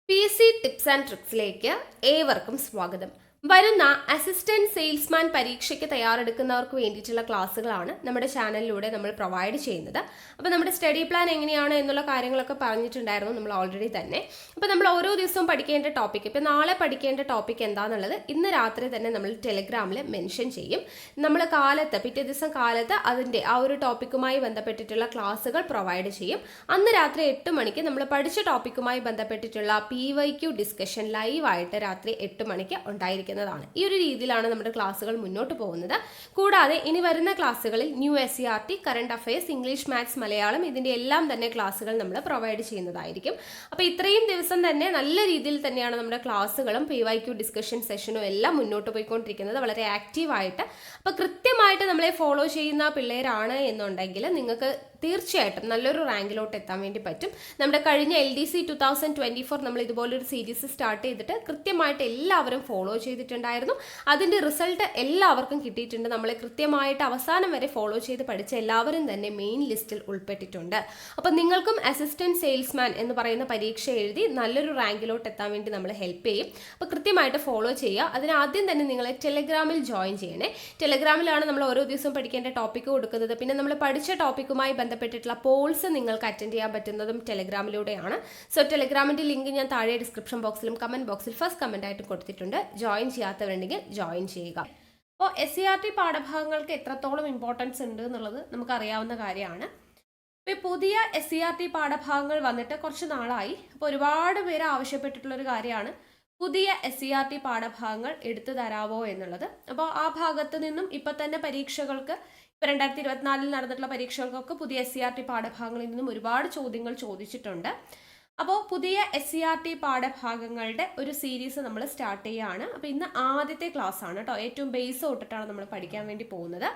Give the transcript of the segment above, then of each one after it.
PC tips and ട്രിക്സിലേക്ക് ഏവർക്കും സ്വാഗതം. വരുന്ന അസിസ്റ്റന്റ് സെയിൽസ്മാൻ പരീക്ഷയ്ക്ക് തയ്യാറെടുക്കുന്നവർക്ക് വേണ്ടിയിട്ടുള്ള ക്ലാസ്സുകളാണ് നമ്മുടെ ചാനലിലൂടെ നമ്മൾ പ്രൊവൈഡ് ചെയ്യുന്നത്. അപ്പോൾ നമ്മുടെ സ്റ്റഡി പ്ലാൻ എങ്ങനെയാണ് എന്നുള്ള കാര്യങ്ങളൊക്കെ പറഞ്ഞിട്ടുണ്ടായിരുന്നു നമ്മൾ ഓൾറെഡി തന്നെ. അപ്പോൾ നമ്മൾ ഓരോ ദിവസവും പഠിക്കേണ്ട ടോപ്പിക്, ഇപ്പോൾ നാളെ പഠിക്കേണ്ട ടോപ്പിക് എന്താണെന്നുള്ളത് ഇന്ന് രാത്രി തന്നെ നമ്മൾ ടെലിഗ്രാമിൽ മെൻഷൻ ചെയ്യും. നമ്മൾ പിറ്റേ ദിവസം കാലത്ത് അതിൻ്റെ ആ ഒരു ടോപ്പിക്കുമായി ബന്ധപ്പെട്ടിട്ടുള്ള ക്ലാസ്സുകൾ പ്രൊവൈഡ് ചെയ്യും. അന്ന് രാത്രി 8 മണിക്ക് നമ്മൾ പഠിച്ച ടോപ്പിക്കുമായി ബന്ധപ്പെട്ടിട്ടുള്ള PYQ ഡിസ്കഷൻ ലൈവായിട്ട് രാത്രി 8 മണിക്ക് ഉണ്ടായിരിക്കും. ഈ ഒരു രീതിയിലാണ് നമ്മുടെ ക്ലാസ്സുകൾ മുന്നോട്ട് പോകുന്നത്. കൂടാതെ ഇനി വരുന്ന ക്ലാസ്സുകളിൽ new SCERT, current affairs, English, maths, Malayalam ഇതിന്റെ എല്ലാം തന്നെ ക്ലാസ്സുകൾ നമ്മൾ പ്രൊവൈഡ് ചെയ്യുന്നതായിരിക്കും. അപ്പോൾ ഇത്രയും ദിവസം തന്നെ നല്ല രീതിയിൽ തന്നെയാണ് നമ്മുടെ ക്ലാസ്സുകളും PYQ ഡിസ്കഷൻ സെഷനും എല്ലാം മുന്നോട്ട് പോയിക്കൊണ്ടിരിക്കുന്നത്, വളരെ ആക്റ്റീവായിട്ട്. അപ്പോൾ കൃത്യമായിട്ട് നമ്മളെ ഫോളോ ചെയ്യുന്ന പിള്ളേരാണ് എന്നുണ്ടെങ്കിൽ നിങ്ങൾക്ക് തീർച്ചയായിട്ടും നല്ലൊരു റാങ്കിലോട്ട് എത്താൻ വേണ്ടി പറ്റും. നമ്മുടെ കഴിഞ്ഞ LDC 2024 നമ്മൾ ഇതുപോലൊരു സീരീസ് സ്റ്റാർട്ട് ചെയ്തിട്ട് കൃത്യമായിട്ട് എല്ലാവരും ഫോളോ ചെയ്തിട്ടുണ്ടായിരുന്നു. അതിൻ്റെ റിസൾട്ട് എല്ലാവർക്കും കിട്ടിയിട്ടുണ്ട്. നമ്മളെ കൃത്യമായിട്ട് അവസാനം വരെ ഫോളോ ചെയ്ത് പഠിച്ച എല്ലാവരും തന്നെ മെയിൻ ലിസ്റ്റിൽ ഉൾപ്പെട്ടിട്ടുണ്ട്. അപ്പം നിങ്ങൾക്കും അസിസ്റ്റന്റ് സെയിൽസ്മാൻ എന്ന് പറയുന്ന പരീക്ഷ എഴുതി നല്ലൊരു റാങ്കിലോട്ട് എത്താൻ വേണ്ടി നമ്മൾ ഹെൽപ്പ് ചെയ്യും. അപ്പോൾ കൃത്യമായിട്ട് ഫോളോ ചെയ്യുക. അതിനാദ്യം തന്നെ നിങ്ങൾ ടെലിഗ്രാമിൽ ജോയിൻ ചെയ്യണേ. ടെലിഗ്രാമിലാണ് നമ്മൾ ഓരോ ദിവസവും പഠിക്കേണ്ട ടോപ്പിക്ക് കൊടുക്കുന്നത്. പിന്നെ നമ്മൾ പഠിച്ച ടോപ്പിക്കുമായി ബന്ധപ്പെട്ടിട്ടുള്ള പോൾസ് നിങ്ങൾക്ക് അറ്റൻഡ് ചെയ്യാൻ പറ്റുന്നതും ടെലിഗ്രാമിലൂടെയാണ്. സോ ടെലിഗ്രാമിന്റെ ലിങ്ക് ഞാൻ താഴെ ഡിസ്ക്രിപ്ഷൻ ബോക്സിലും കമന്റ് ബോക്സിൽ ഫസ്റ്റ് കമന്റ് ആയിട്ട് കൊടുത്തിട്ടുണ്ട്. ജോയിൻ ചെയ്യാത്തവരുണ്ടെങ്കിൽ ജോയിൻ ചെയ്യുക. അപ്പോൾ SCERT പാഠഭാഗങ്ങൾക്ക് എത്രത്തോളം ഇമ്പോർട്ടൻസ് ഉണ്ട് എന്നുള്ളത് നമുക്കറിയാവുന്ന കാര്യമാണ്. ഇപ്പോൾ പുതിയ SCERT പാഠഭാഗങ്ങൾ വന്നിട്ട് കുറച്ച് നാളായി. അപ്പോൾ ഒരുപാട് പേര് ആവശ്യപ്പെട്ടിട്ടുള്ള ഒരു കാര്യമാണ് പുതിയ SCERT പാഠഭാഗങ്ങൾ എടുത്തു തരാവോ എന്നുള്ളത്. അപ്പോൾ ആ ഭാഗത്ത് നിന്നും ഇപ്പം തന്നെ പരീക്ഷകൾക്ക്, ഇപ്പോൾ 2024 നടന്നിട്ടുള്ള പരീക്ഷകൾക്കൊക്കെ പുതിയ SCERT പാഠഭാഗങ്ങളിൽ നിന്നും ഒരുപാട് ചോദ്യങ്ങൾ ചോദിച്ചിട്ടുണ്ട്. അപ്പോൾ പുതിയ SCERT പാഠഭാഗങ്ങളുടെ ഒരു സീരീസ് നമ്മൾ സ്റ്റാർട്ട് ചെയ്യുകയാണ്. അപ്പോൾ ഇന്ന് ആദ്യത്തെ ക്ലാസ് ആണ് കേട്ടോ. ഏറ്റവും ബേസ് തൊട്ടിട്ടാണ് നമ്മൾ പഠിക്കാൻ വേണ്ടി പോകുന്നത്.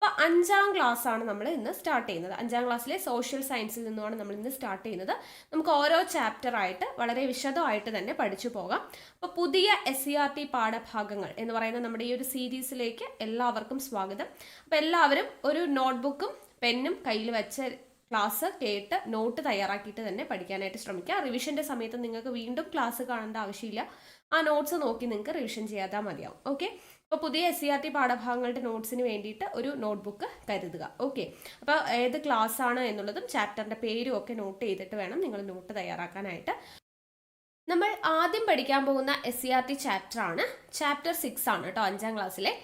അപ്പോൾ 5ാം ക്ലാസ് ആണ് നമ്മൾ ഇന്ന് സ്റ്റാർട്ട് ചെയ്യുന്നത്. 5ാം ക്ലാസ്സിലെ സോഷ്യൽ സയൻസിൽ നിന്നുമാണ് നമ്മൾ ഇന്ന് സ്റ്റാർട്ട് ചെയ്യുന്നത്. നമുക്ക് ഓരോ ചാപ്റ്റർ ആയിട്ട് വളരെ വിശദമായിട്ട് തന്നെ പഠിച്ചു പോകാം. അപ്പോൾ പുതിയ SCERT പാഠഭാഗങ്ങൾ എന്ന് പറയുന്ന നമ്മുടെ ഈ ഒരു സീരീസിലേക്ക് എല്ലാവർക്കും സ്വാഗതം. അപ്പോൾ എല്ലാവരും ഒരു നോട്ട്ബുക്കും പെന്നും കയ്യിൽ വെച്ച് ക്ലാസ് കേട്ട് നോട്ട് തയ്യാറാക്കിയിട്ട് തന്നെ പഠിക്കാനായിട്ട് ശ്രമിക്കുക. റിവിഷൻ്റെ സമയത്ത് നിങ്ങൾക്ക് വീണ്ടും ക്ലാസ് കാണേണ്ട ആവശ്യമില്ല. ആ നോട്ട്സ് നോക്കി നിങ്ങൾക്ക് റിവിഷൻ ചെയ്യാതെ മതിയാവും. ഓക്കെ. അപ്പോൾ പുതിയ SCERT പാഠഭാഗങ്ങളുടെ നോട്ട്സിന് വേണ്ടിയിട്ട് ഒരു നോട്ട്ബുക്ക് കരുതുക. ഓക്കെ. അപ്പോൾ ഏത് ക്ലാസ് ആണ് എന്നുള്ളതും ചാപ്റ്ററിൻ്റെ പേരും ഒക്കെ നോട്ട് ചെയ്തിട്ട് വേണം നിങ്ങൾ നോട്ട് തയ്യാറാക്കാനായിട്ട്. നമ്മൾ ആദ്യം പഠിക്കാൻ പോകുന്ന SCERT ചാപ്റ്റർ ആണ് ചാപ്റ്റർ 6 ആണ് കേട്ടോ. 5ാം ക്ലാസ്സിലെ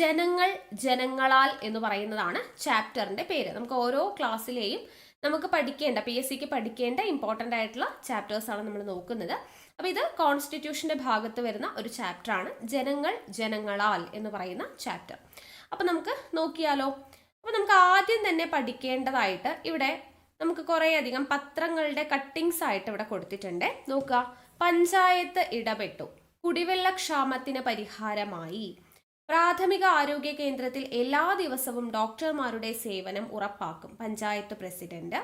ജനങ്ങൾ ജനങ്ങളാൽ എന്ന് പറയുന്നതാണ് ചാപ്റ്ററിന്റെ പേര്. നമുക്ക് ഓരോ ക്ലാസ്സിലെയും നമുക്ക് പഠിക്കേണ്ട PSCക്ക് പഠിക്കേണ്ട ഇമ്പോർട്ടൻ്റ് ആയിട്ടുള്ള ചാപ്റ്റേഴ്സ് ആണ് നമ്മൾ നോക്കുന്നത്. അപ്പോൾ ഇത് കോൺസ്റ്റിറ്റ്യൂഷന്റെ ഭാഗത്ത് വരുന്ന ഒരു ചാപ്റ്റർ ആണ് ജനങ്ങൾ ജനങ്ങളാൽ എന്ന് പറയുന്ന ചാപ്റ്റർ. അപ്പോൾ നമുക്ക് നോക്കിയാലോ. അപ്പോൾ നമുക്ക് ആദ്യം തന്നെ പഠിക്കേണ്ടതായിട്ട് ഇവിടെ നമുക്ക് കുറേയധികം പത്രങ്ങളുടെ കട്ടിങ്സ് ആയിട്ട് ഇവിടെ കൊടുത്തിട്ടുണ്ട്. നോക്കുക. പഞ്ചായത്ത് ഇടപെട്ടു. കുടിവെള്ളക്ഷാമത്തിന് പരിഹാരമായി. പ്രാഥമിക ആരോഗ്യ കേന്ദ്രത്തിൽ എല്ലാ ദിവസവും ഡോക്ടർമാരുടെ സേവനം ഉറപ്പാക്കും പഞ്ചായത്ത് പ്രസിഡന്റ്.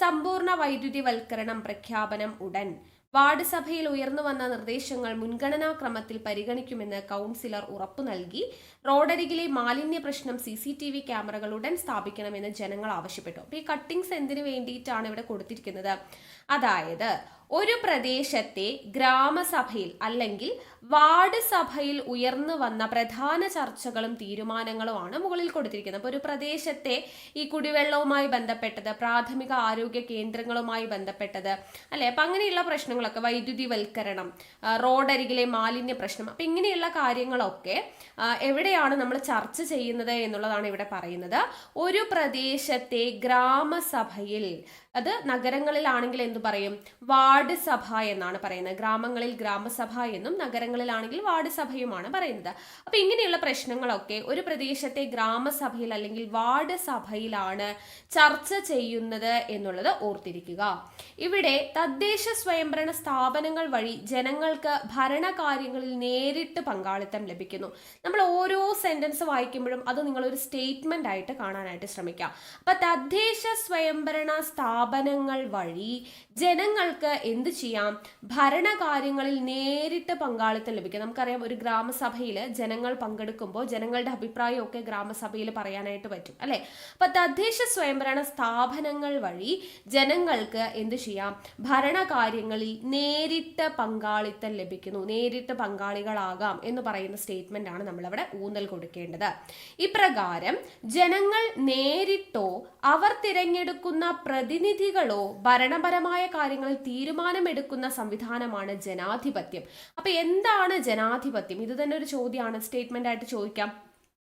സമ്പൂർണ്ണ വൈദ്യുതിവൽക്കരണം പ്രഖ്യാപനം ഉടൻ. വാർഡ് സഭയിൽ ഉയർന്നു വന്ന നിർദ്ദേശങ്ങൾ മുൻഗണനാക്രമത്തിൽ പരിഗണിക്കുമെന്ന് കൗൺസിലർ ഉറപ്പു നൽകി. റോഡരികിലെ മാലിന്യ പ്രശ്നം CCTV ക്യാമറകൾ ഉടൻ സ്ഥാപിക്കണമെന്ന് ജനങ്ങൾ ആവശ്യപ്പെട്ടു. അപ്പോൾ ഈ കട്ടിങ്സ് എന്തിനു വേണ്ടിയിട്ടാണ് ഇവിടെ കൊടുത്തിരിക്കുന്നത്? അതായത് ഒരു പ്രദേശത്തെ ഗ്രാമസഭയിൽ അല്ലെങ്കിൽ വാർഡ് സഭയിൽ ഉയർന്നു വന്ന പ്രധാന ചർച്ചകളും തീരുമാനങ്ങളുമാണ് മുകളിൽ കൊടുത്തിരിക്കുന്നത്. അപ്പോൾ ഒരു പ്രദേശത്തെ ഈ കുടിവെള്ളവുമായി ബന്ധപ്പെട്ടത്, പ്രാഥമിക ആരോഗ്യ കേന്ദ്രങ്ങളുമായി ബന്ധപ്പെട്ടത് അല്ലെ, അപ്പം അങ്ങനെയുള്ള പ്രശ്നങ്ങളൊക്കെ, വൈദ്യുതിവൽക്കരണം, റോഡരികിലെ മാലിന്യ പ്രശ്നം, അപ്പം ഇങ്ങനെയുള്ള കാര്യങ്ങളൊക്കെ എവിടെയാണ് നമ്മൾ ചർച്ച ചെയ്യുന്നത് എന്നുള്ളതാണ് ഇവിടെ പറയുന്നത്. ഒരു പ്രദേശത്തെ ഗ്രാമസഭയിൽ, അത് നഗരങ്ങളിലാണെങ്കിൽ എന്തു പറയും? വാർഡ് സഭ എന്നാണ് പറയുന്നത്. ഗ്രാമങ്ങളിൽ ഗ്രാമസഭ എന്നും നഗരങ്ങളിലാണെങ്കിൽ വാർഡ് സഭയുമാണ് പറയുന്നത്. അപ്പൊ ഇങ്ങനെയുള്ള പ്രശ്നങ്ങളൊക്കെ ഒരു പ്രദേശത്തെ ഗ്രാമസഭയിൽ അല്ലെങ്കിൽ വാർഡ് സഭയിലാണ് ചർച്ച ചെയ്യുന്നത് എന്നുള്ളത് ഓർത്തിരിക്കുക. ഇവിടെ തദ്ദേശ സ്വയംഭരണ സ്ഥാപനങ്ങൾ വഴി ജനങ്ങൾക്ക് ഭരണകാര്യങ്ങളിൽ നേരിട്ട് പങ്കാളിത്തം ലഭിക്കുന്നു. നമ്മൾ ഓരോ സെന്റൻസ് വായിക്കുമ്പോഴും അത് നിങ്ങളൊരു സ്റ്റേറ്റ്മെന്റ് ആയിട്ട് കാണാനായിട്ട് ശ്രമിക്കാം. അപ്പൊ തദ്ദേശ സ്വയംഭരണ സ്ഥാപനങ്ങൾ സ്ഥാപനങ്ങൾ വഴി ജനങ്ങൾക്ക് എന്ത് ചെയ്യാം? ഭരണകാര്യങ്ങളിൽ നേരിട്ട് പങ്കാളിത്തം ലഭിക്കും. നമുക്കറിയാം, ഒരു ഗ്രാമസഭയിൽ ജനങ്ങൾ പങ്കെടുക്കുമ്പോൾ ജനങ്ങളുടെ അഭിപ്രായമൊക്കെ ഗ്രാമസഭയിൽ പറയാനായിട്ട് പറ്റും, അല്ലെ? അപ്പൊ തദ്ദേശ സ്വയംഭരണ സ്ഥാപനങ്ങൾ വഴി ജനങ്ങൾക്ക് എന്ത് ചെയ്യാം? ഭരണകാര്യങ്ങളിൽ നേരിട്ട് പങ്കാളിത്തം ലഭിക്കുന്നു, നേരിട്ട് പങ്കാളികളാകാം എന്ന് പറയുന്ന സ്റ്റേറ്റ്മെന്റ് ആണ് നമ്മളവിടെ ഊന്നൽ കൊടുക്കേണ്ടത്. ഇപ്രകാരം ജനങ്ങൾ നേരിട്ടോ അവർ തിരഞ്ഞെടുക്കുന്ന പ്രതിനിധികളോ ഭരണപരമായ കാര്യങ്ങളിൽ തീരുമാനമെടുക്കുന്ന സംവിധാനമാണ് ജനാധിപത്യം. അപ്പൊ എന്താണ് ജനാധിപത്യം? ഇത് തന്നെ ഒരു ചോദ്യമാണ്, സ്റ്റേറ്റ്മെന്റ് ആയിട്ട് ചോദിക്കാം.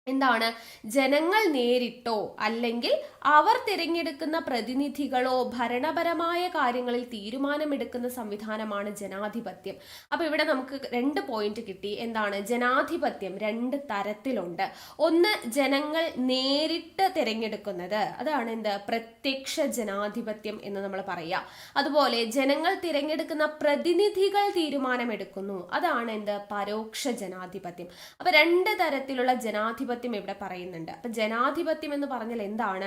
എന്താണ്? ജനങ്ങൾ നേരിട്ടോ അല്ലെങ്കിൽ അവർ തിരഞ്ഞെടുക്കുന്ന പ്രതിനിധികളോ ഭരണപരമായ കാര്യങ്ങളിൽ തീരുമാനമെടുക്കുന്ന സംവിധാനമാണ് ജനാധിപത്യം. അപ്പൊ ഇവിടെ നമുക്ക് 2 പോയിന്റ് കിട്ടി. എന്താണ്? ജനാധിപത്യം 2 തരത്തിലുണ്ട്. ഒന്ന്, ജനങ്ങൾ നേരിട്ട് തിരഞ്ഞെടുക്കുന്നത്, അതാണ് എന്ത്? പ്രത്യക്ഷ ജനാധിപത്യം എന്ന് നമ്മൾ പറയാം. അതുപോലെ ജനങ്ങൾ തിരഞ്ഞെടുക്കുന്ന പ്രതിനിധികൾ തീരുമാനമെടുക്കുന്നു, അതാണ് എന്ത്? പരോക്ഷ ജനാധിപത്യം. അപ്പൊ 2 തരത്തിലുള്ള ജനാധിപത്യം ഇവിടെ പറയുന്നുണ്ട്. അപ്പൊ ജനാധിപത്യം എന്ന് പറഞ്ഞാൽ എന്താണ്?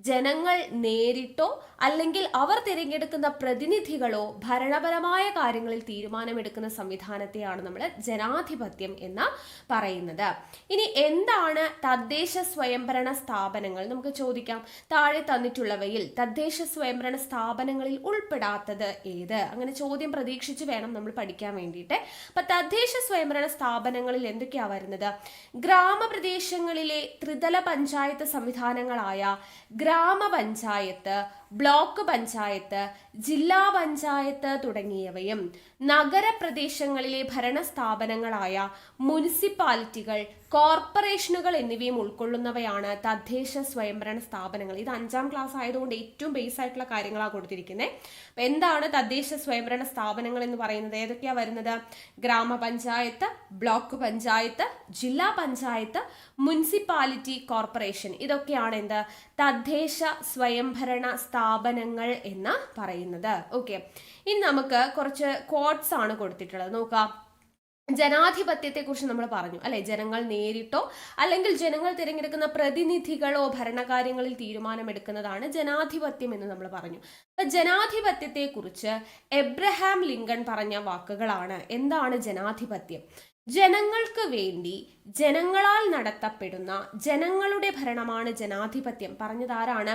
ജനങ്ങൾ നേരിട്ടോ അല്ലെങ്കിൽ അവർ തിരഞ്ഞെടുക്കുന്ന പ്രതിനിധികളോ ഭരണപരമായ കാര്യങ്ങളിൽ തീരുമാനമെടുക്കുന്ന സംവിധാനത്തെയാണ് നമ്മൾ ജനാധിപത്യം എന്ന് പറയുന്നത്. ഇനി എന്താണ് തദ്ദേശ സ്വയംഭരണ സ്ഥാപനങ്ങൾ? നമുക്ക് ചോദിക്കാം, താഴെ തന്നിട്ടുള്ളവയിൽ തദ്ദേശ സ്വയംഭരണ സ്ഥാപനങ്ങളിൽ ഉൾപ്പെടാത്തത് ഏത്? അങ്ങനെ ചോദ്യം പ്രതീക്ഷിച്ച് വേണം നമ്മൾ പഠിക്കാൻ വേണ്ടിയിട്ട്. അപ്പൊ തദ്ദേശ സ്വയംഭരണ സ്ഥാപനങ്ങളിൽ എന്തൊക്കെയാ വരുന്നത്? ഗ്രാമപ്രദേശങ്ങളിലെ ത്രിതല പഞ്ചായത്ത് സംവിധാനങ്ങളായ ഗ്രാമപഞ്ചായത്ത്, ബ്ലോക്ക് പഞ്ചായത്ത്, ജില്ലാ പഞ്ചായത്ത് തുടങ്ങിയവയും നഗരപ്രദേശങ്ങളിലെ ഭരണ സ്ഥാപനങ്ങളായ മുനിസിപ്പാലിറ്റികൾ, കോർപ്പറേഷനുകൾ എന്നിവയും ഉൾക്കൊള്ളുന്നവയാണ് തദ്ദേശ സ്വയംഭരണ സ്ഥാപനങ്ങൾ. ഇത് 5ാം ക്ലാസ് ആയതുകൊണ്ട് ഏറ്റവും ബേസ് ആയിട്ടുള്ള കാര്യങ്ങളാണ് കൊടുത്തിരിക്കുന്നത്. എന്താണ് തദ്ദേശ സ്വയംഭരണ സ്ഥാപനങ്ങൾ എന്ന് പറയുന്നത്? ഏതൊക്കെയാ വരുന്നത്? ഗ്രാമപഞ്ചായത്ത്, ബ്ലോക്ക് പഞ്ചായത്ത്, ജില്ലാ പഞ്ചായത്ത്, മുനിസിപ്പാലിറ്റി, കോർപ്പറേഷൻ. ഇതൊക്കെയാണ് എന്ത്? തദ്ദേശ സ്വയംഭരണ സ്ഥാപനങ്ങൾ എന്ന് പറയുന്നത്. ഓക്കെ, ഇനി നമുക്ക് കുറച്ച് ക്വോട്ട്സ് ആണ് കൊടുത്തിട്ടുള്ളത്, നോക്കാം. ജനാധിപത്യത്തെ കുറിച്ച് നമ്മൾ പറഞ്ഞു, അല്ലെ? ജനങ്ങൾ നേരിട്ടോ അല്ലെങ്കിൽ ജനങ്ങൾ തിരഞ്ഞെടുക്കുന്ന പ്രതിനിധികളോ ഭരണകാര്യങ്ങളിൽ തീരുമാനമെടുക്കുന്നതാണ് ജനാധിപത്യം എന്ന് നമ്മൾ പറഞ്ഞു. അപ്പൊ ജനാധിപത്യത്തെ കുറിച്ച് എബ്രഹാം ലിങ്കൺ പറഞ്ഞ വാക്കുകളാണ്. എന്താണ് ജനാധിപത്യം? ജനങ്ങൾക്ക് വേണ്ടി ജനങ്ങളാൽ നടത്തപ്പെടുന്ന ജനങ്ങളുടെ ഭരണമാണ് ജനാധിപത്യം. പറഞ്ഞതാരാണ്?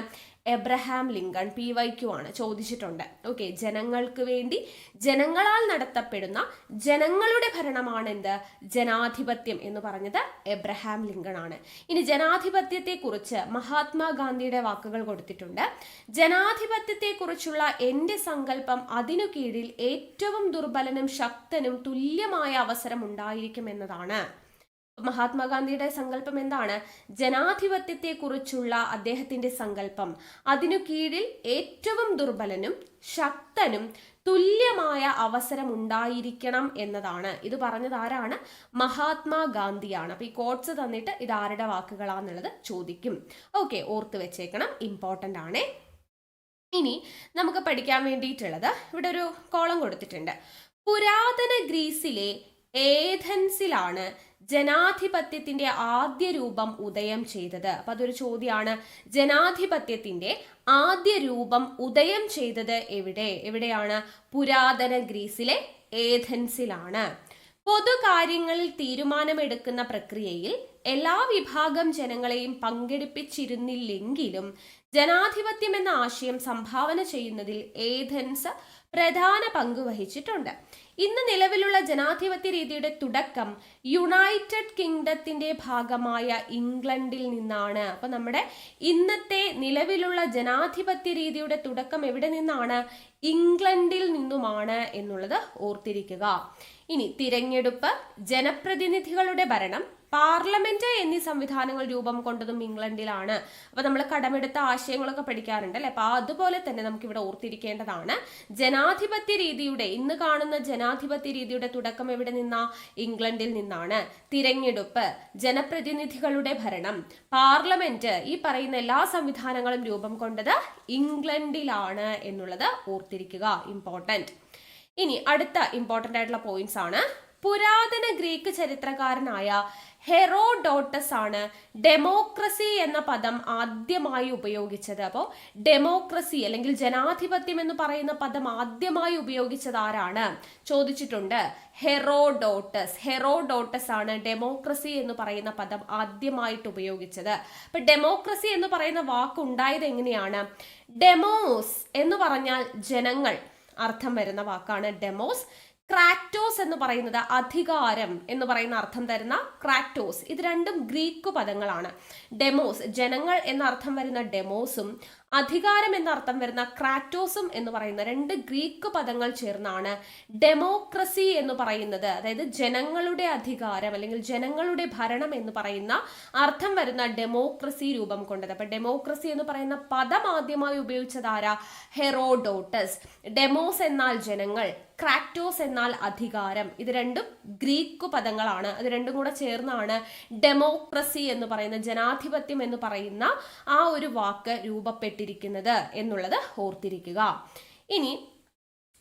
Abraham Lincoln. PYQ ആണ്, ചോദിച്ചിട്ടുണ്ട്. ഓക്കെ, ജനങ്ങൾക്ക് വേണ്ടി ജനങ്ങളാൽ നടത്തപ്പെടുന്ന ജനങ്ങളുടെ ഭരണമാണ് എന്ത്? ജനാധിപത്യം എന്ന് പറഞ്ഞത് എബ്രഹാം ലിങ്കൺ ആണ്. ഇനി ജനാധിപത്യത്തെ കുറിച്ച് മഹാത്മാഗാന്ധിയുടെ വാക്കുകൾ കൊടുത്തിട്ടുണ്ട്. ജനാധിപത്യത്തെ കുറിച്ചുള്ള എന്റെ സങ്കല്പം അതിനു കീഴിൽ ഏറ്റവും ദുർബലനും ശക്തനും തുല്യമായ അവസരം ഉണ്ടായിരിക്കും എന്നതാണ്. മഹാത്മാഗാന്ധിയുടെ സങ്കല്പം എന്താണ്? ജനാധിപത്യത്തെ കുറിച്ചുള്ള അദ്ദേഹത്തിന്റെ സങ്കല്പം അതിനു കീഴിൽ ഏറ്റവും ദുർബലനും ശക്തനും തുല്യമായ അവസരം ഉണ്ടായിരിക്കണം എന്നതാണ്. ഇത് പറഞ്ഞത് ആരാണ്? മഹാത്മാഗാന്ധിയാണ്. അപ്പൊ ഈ കോട്ട്സ് തന്നിട്ട് ഇത് ആരുടെ വാക്കുകളാന്നുള്ളത് ചോദിക്കും. ഓക്കെ, ഓർത്ത് വെച്ചേക്കണം, ഇമ്പോർട്ടൻ്റ് ആണ്. ഇനി നമുക്ക് പഠിക്കാൻ വേണ്ടിയിട്ടുള്ളത്, ഇവിടെ ഒരു കോളം കൊടുത്തിട്ടുണ്ട്. പുരാതന ഗ്രീസിലെ ഏഥൻസിലാണ് ജനാധിപത്യത്തിന്റെ ആദ്യ രൂപം ഉദയം ചെയ്തത്. അപ്പൊ അതൊരു ചോദ്യമാണ്. ജനാധിപത്യത്തിന്റെ ആദ്യ രൂപം ഉദയം ചെയ്തത് എവിടെയാണ്? പുരാതന ഗ്രീസിലെ ഏഥൻസിലാണ്. പൊതുകാര്യങ്ങളിൽ തീരുമാനമെടുക്കുന്ന പ്രക്രിയയിൽ എല്ലാ വിഭാഗം ജനങ്ങളെയും പങ്കെടുപ്പിച്ചിരുന്നില്ലെങ്കിലും ജനാധിപത്യം എന്ന ആശയം സംഭാവന ചെയ്യുന്നതിൽ ഏഥൻസ് പ്രധാന പങ്ക് വഹിച്ചിട്ടുണ്ട്. ഇന്ന് നിലവിലുള്ള ജനാധിപത്യ രീതിയുടെ തുടക്കം യുണൈറ്റഡ് കിങ്ഡത്തിന്റെ ഭാഗമായ ഇംഗ്ലണ്ടിൽ നിന്നാണ്. അപ്പൊ നമ്മുടെ ഇന്നത്തെ നിലവിലുള്ള ജനാധിപത്യ രീതിയുടെ തുടക്കം എവിടെ നിന്നാണ്? ഇംഗ്ലണ്ടിൽ നിന്നുമാണ് എന്നുള്ളത് ഓർത്തിരിക്കുക. ഇനി തിരഞ്ഞെടുപ്പ്, ജനപ്രതിനിധികളുടെ ഭരണം, പാർലമെന്റ് എന്നീ സംവിധാനങ്ങൾ രൂപം കൊണ്ടതും ഇംഗ്ലണ്ടിലാണ്. അപ്പൊ നമ്മൾ കടമെടുത്ത ആശയങ്ങളൊക്കെ പഠിക്കാറുണ്ട്, അല്ലെ? അപ്പൊ അതുപോലെ തന്നെ നമുക്ക് ഇവിടെ ഓർത്തിരിക്കേണ്ടതാണ്, ജനാധിപത്യ രീതിയുടെ, ഇന്ന് കാണുന്ന ജനാധിപത്യ രീതിയുടെ തുടക്കം എവിടെ നിന്നാ? ഇംഗ്ലണ്ടിൽ നിന്നാണ്. തിരഞ്ഞെടുപ്പ്, ജനപ്രതിനിധികളുടെ ഭരണം, പാർലമെന്റ്, ഈ പറയുന്ന എല്ലാ സംവിധാനങ്ങളും രൂപം കൊണ്ടത് ഇംഗ്ലണ്ടിലാണ് എന്നുള്ളത് ഓർത്തിരിക്കുക, ഇമ്പോർട്ടന്റ്. ഇനി അടുത്ത ഇമ്പോർട്ടന്റ് ആയിട്ടുള്ള പോയിന്റ്സ് ആണ്. പുരാതന ഗ്രീക്ക് ചരിത്രകാരനായ ഹെറോഡോട്ടസ് ആണ് ഡെമോക്രസി എന്ന പദം ആദ്യമായി ഉപയോഗിച്ചത്. അപ്പോൾ ഡെമോക്രസി അല്ലെങ്കിൽ ജനാധിപത്യം എന്ന് പറയുന്ന പദം ആദ്യമായി ഉപയോഗിച്ചത് ആരാണ് ചോദിച്ചിട്ടുണ്ട്. ഹെറോഡോട്ടസ് ആണ് ഡെമോക്രസി എന്ന് പറയുന്ന പദം ആദ്യമായിട്ട് ഉപയോഗിച്ചത്. അപ്പൊ ഡെമോക്രസി എന്ന് പറയുന്ന വാക്ക് ഉണ്ടായത് എങ്ങനെയാണ്? ഡെമോസ് എന്ന് പറഞ്ഞാൽ ജനങ്ങൾ അർത്ഥം വരുന്ന വാക്കാണ് ഡെമോസ്. ക്രാറ്റോസ് എന്ന് പറയുന്നത് അധികാരം എന്ന് പറയുന്ന അർത്ഥം തരുന്ന ക്രാറ്റോസ്. ഇത് രണ്ടും ഗ്രീക്ക് പദങ്ങളാണ്. ഡെമോസ് ജനങ്ങൾ എന്ന അർത്ഥം വരുന്ന ഡെമോസും അധികാരം എന്ന അർത്ഥം വരുന്ന ക്രാറ്റോസും എന്ന് പറയുന്ന രണ്ട് ഗ്രീക്ക് പദങ്ങൾ ചേർന്നാണ് ഡെമോക്രസി എന്ന് പറയുന്നത്. അതായത് ജനങ്ങളുടെ അധികാരം അല്ലെങ്കിൽ ജനങ്ങളുടെ ഭരണം എന്ന് പറയുന്ന അർത്ഥം വരുന്ന ഡെമോക്രസി രൂപം കൊണ്ടത്. അപ്പൊ ഡെമോക്രസി എന്ന് പറയുന്ന പദം ആദ്യമായി ഉപയോഗിച്ചത് ആരാ? ഹെറോഡോട്ടസ്. ഡെമോസ് എന്നാൽ ജനങ്ങൾ, ക്രാറ്റോസ് എന്നാൽ അധികാരം. ഇത് രണ്ടും ഗ്രീക്ക് പദങ്ങളാണ്. അത് രണ്ടും കൂടെ ചേർന്നാണ് ഡെമോക്രസി എന്ന് പറയുന്ന ജനാധിപത്യം എന്ന് പറയുന്ന ആ ഒരു വാക്ക് രൂപപ്പെട്ടിരിക്കുന്നത് എന്നുള്ളത് ഓർത്തിരിക്കുക. ഇനി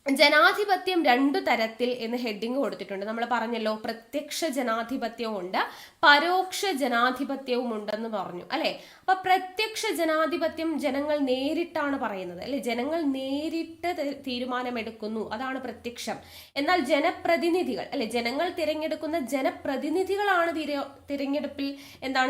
ജനാധിപത്യം രണ്ടു തരത്തിൽ എന്ന് ഹെഡിങ് കൊടുത്തിട്ടുണ്ട്. നമ്മൾ പറഞ്ഞല്ലോ പ്രത്യക്ഷ ജനാധിപത്യവും ഉണ്ട്, പരോക്ഷ ജനാധിപത്യവും ഉണ്ടെന്ന് പറഞ്ഞു അല്ലെ. അപ്പൊ പ്രത്യക്ഷ ജനാധിപത്യം ജനങ്ങൾ നേരിട്ടാണ് പറയുന്നത് അല്ലെ, ജനങ്ങൾ നേരിട്ട് തീരുമാനമെടുക്കുന്നു, അതാണ് പ്രത്യക്ഷം. എന്നാൽ ജനപ്രതിനിധികൾ അല്ലെ, ജനങ്ങൾ തിരഞ്ഞെടുക്കുന്ന ജനപ്രതിനിധികളാണ് തിരഞ്ഞെടുപ്പിൽ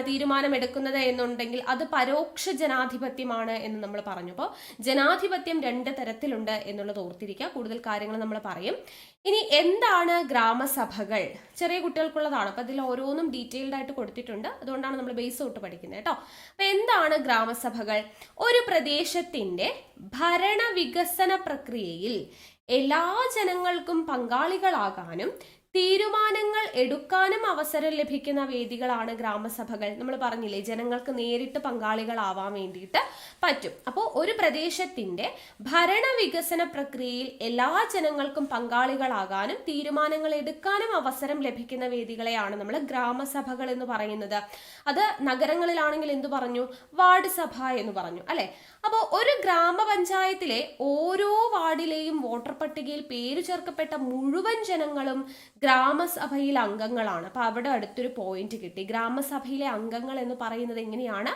തീരുമാനമെടുക്കുന്നത് എന്നുണ്ടെങ്കിൽ അത് പരോക്ഷ ജനാധിപത്യമാണ് എന്ന് നമ്മൾ പറഞ്ഞു. അപ്പോൾ ജനാധിപത്യം രണ്ട് തരത്തിലുണ്ട് എന്നുള്ളത് ഓർത്തിരിക്കുക. കൂടുതൽ കാര്യങ്ങൾ നമ്മൾ പറയും. ഇനി എന്താണ് ഗ്രാമസഭകൾ? ചെറിയ കുട്ടികൾക്കുള്ളതാണ്. അപ്പൊ ഇതിൽ ഓരോന്നും ഡീറ്റെയിൽഡ് ആയിട്ട് കൊടുത്തിട്ടുണ്ട്. അതുകൊണ്ടാണ് നമ്മൾ ബേസ് തൊട്ട് പഠിക്കുന്നത് കേട്ടോ. അപ്പൊ എന്താണ് ഗ്രാമസഭകൾ? ഒരു പ്രദേശത്തിന്റെ ഭരണ വികസന പ്രക്രിയയിൽ എല്ലാ ജനങ്ങൾക്കും പങ്കാളികളാകാനും തീരുമാനങ്ങൾ എടുക്കാനും അവസരം ലഭിക്കുന്ന വേദികളാണ് ഗ്രാമസഭകൾ. നമ്മൾ പറഞ്ഞില്ലേ ജനങ്ങൾക്ക് നേരിട്ട് പങ്കാളികളാവാൻ വേണ്ടിയിട്ട് പറ്റും. അപ്പോൾ ഒരു പ്രദേശത്തിന്റെ ഭരണ വികസന പ്രക്രിയയിൽ എല്ലാ ജനങ്ങൾക്കും പങ്കാളികളാകാനും തീരുമാനങ്ങൾ എടുക്കാനും അവസരം ലഭിക്കുന്ന വേദികളെയാണ് നമ്മൾ ഗ്രാമസഭകൾ എന്ന് പറയുന്നത്. അത് നഗരങ്ങളിലാണെങ്കിൽ എന്തു പറഞ്ഞു? വാർഡ് സഭ എന്ന് പറഞ്ഞു അല്ലെ. അപ്പോൾ ഒരു ഗ്രാമപഞ്ചായത്തിലെ ഓരോ വാർഡിലെയും വോട്ടർ പട്ടികയിൽ പേര് ചേർക്കപ്പെട്ട മുഴുവൻ ജനങ്ങളും ഗ്രാമസഭയിൽ അംഗങ്ങളാണ്. അപ്പൊ അവിടെ അടുത്തൊരു പോയിന്റ് കിട്ടി. ഗ്രാമസഭയിലെ അംഗങ്ങൾ എന്ന് പറയുന്നത് എങ്ങനെയാണ്?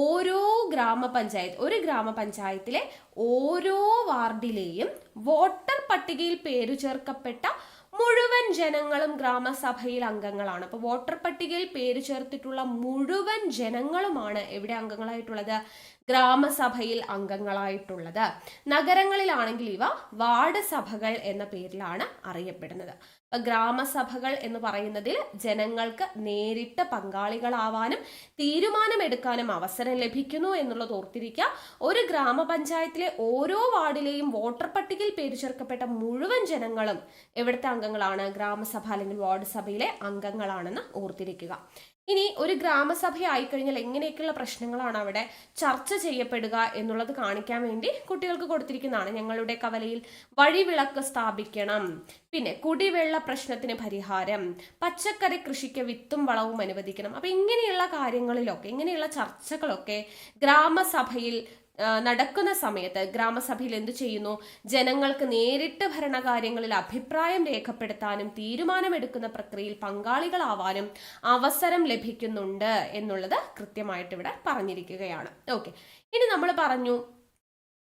ഒരു ഗ്രാമപഞ്ചായത്തിലെ ഓരോ വാർഡിലെയും വോട്ടർ പട്ടികയിൽ പേരു ചേർക്കപ്പെട്ട മുഴുവൻ ജനങ്ങളും ഗ്രാമസഭയിൽ അംഗങ്ങളാണ്. അപ്പൊ വോട്ടർ പട്ടികയിൽ പേര് ചേർത്തിട്ടുള്ള മുഴുവൻ ജനങ്ങളുമാണ് എവിടെ അംഗങ്ങളായിട്ടുള്ളത്? ഗ്രാമസഭയിൽ അംഗങ്ങളായിട്ടുള്ളത്. നഗരങ്ങളിലാണെങ്കിൽ ഇവ വാർഡ് സഭകൾ എന്ന പേരിലാണ് അറിയപ്പെടുന്നത്. ഗ്രാമസഭകൾ എന്ന് പറയുന്നതിൽ ജനങ്ങൾക്ക് നേരിട്ട് പങ്കാളികളാവാനും തീരുമാനമെടുക്കാനും അവസരം ലഭിക്കുന്നു എന്നുള്ളത് ഓർത്തിരിക്കുക. ഒരു ഗ്രാമപഞ്ചായത്തിലെ ഓരോ വാർഡിലെയും വോട്ടർ പട്ടികയിൽ പേര് ചേർക്കപ്പെട്ട മുഴുവൻ ജനങ്ങളും എവിടുത്തെ അംഗങ്ങളാണ്? ഗ്രാമസഭ അല്ലെങ്കിൽ വാർഡ് സഭയിലെ അംഗങ്ങളാണെന്ന് ഓർത്തിരിക്കുക. ഇനി ഒരു ഗ്രാമസഭ ആയിക്കഴിഞ്ഞാൽ എങ്ങനെയൊക്കെയുള്ള പ്രശ്നങ്ങളാണ് അവിടെ ചർച്ച ചെയ്യപ്പെടുക എന്നുള്ളത് കാണിക്കാൻ വേണ്ടി കുട്ടികൾക്ക് കൊടുത്തിരിക്കുന്നതാണ്. ഞങ്ങളുടെ കവലയിൽ വഴിവിളക്ക് സ്ഥാപിക്കണം, പിന്നെ കുടിവെള്ള പ്രശ്നത്തിന് പരിഹാരം, പച്ചക്കറി കൃഷിക്ക് വിത്തും വളവും അനുവദിക്കണം. അപ്പൊ ഇങ്ങനെയുള്ള കാര്യങ്ങളിലൊക്കെ, ഇങ്ങനെയുള്ള ചർച്ചകളൊക്കെ ഗ്രാമസഭയിൽ നടക്കുന്ന സമയത്ത് ഗ്രാമസഭയിൽ എന്തു ചെയ്യുന്നു? ജനങ്ങൾക്ക് നേരിട്ട് ഭരണകാര്യങ്ങളിൽ അഭിപ്രായം രേഖപ്പെടുത്താനും തീരുമാനമെടുക്കുന്ന പ്രക്രിയയിൽ പങ്കാളികളാവാനും അവസരം ലഭിക്കുന്നുണ്ട് എന്നുള്ളത് കൃത്യമായിട്ട് ഇവിടെ പറഞ്ഞിരിക്കുകയാണ്. ഓക്കെ, ഇനി നമ്മൾ പറഞ്ഞു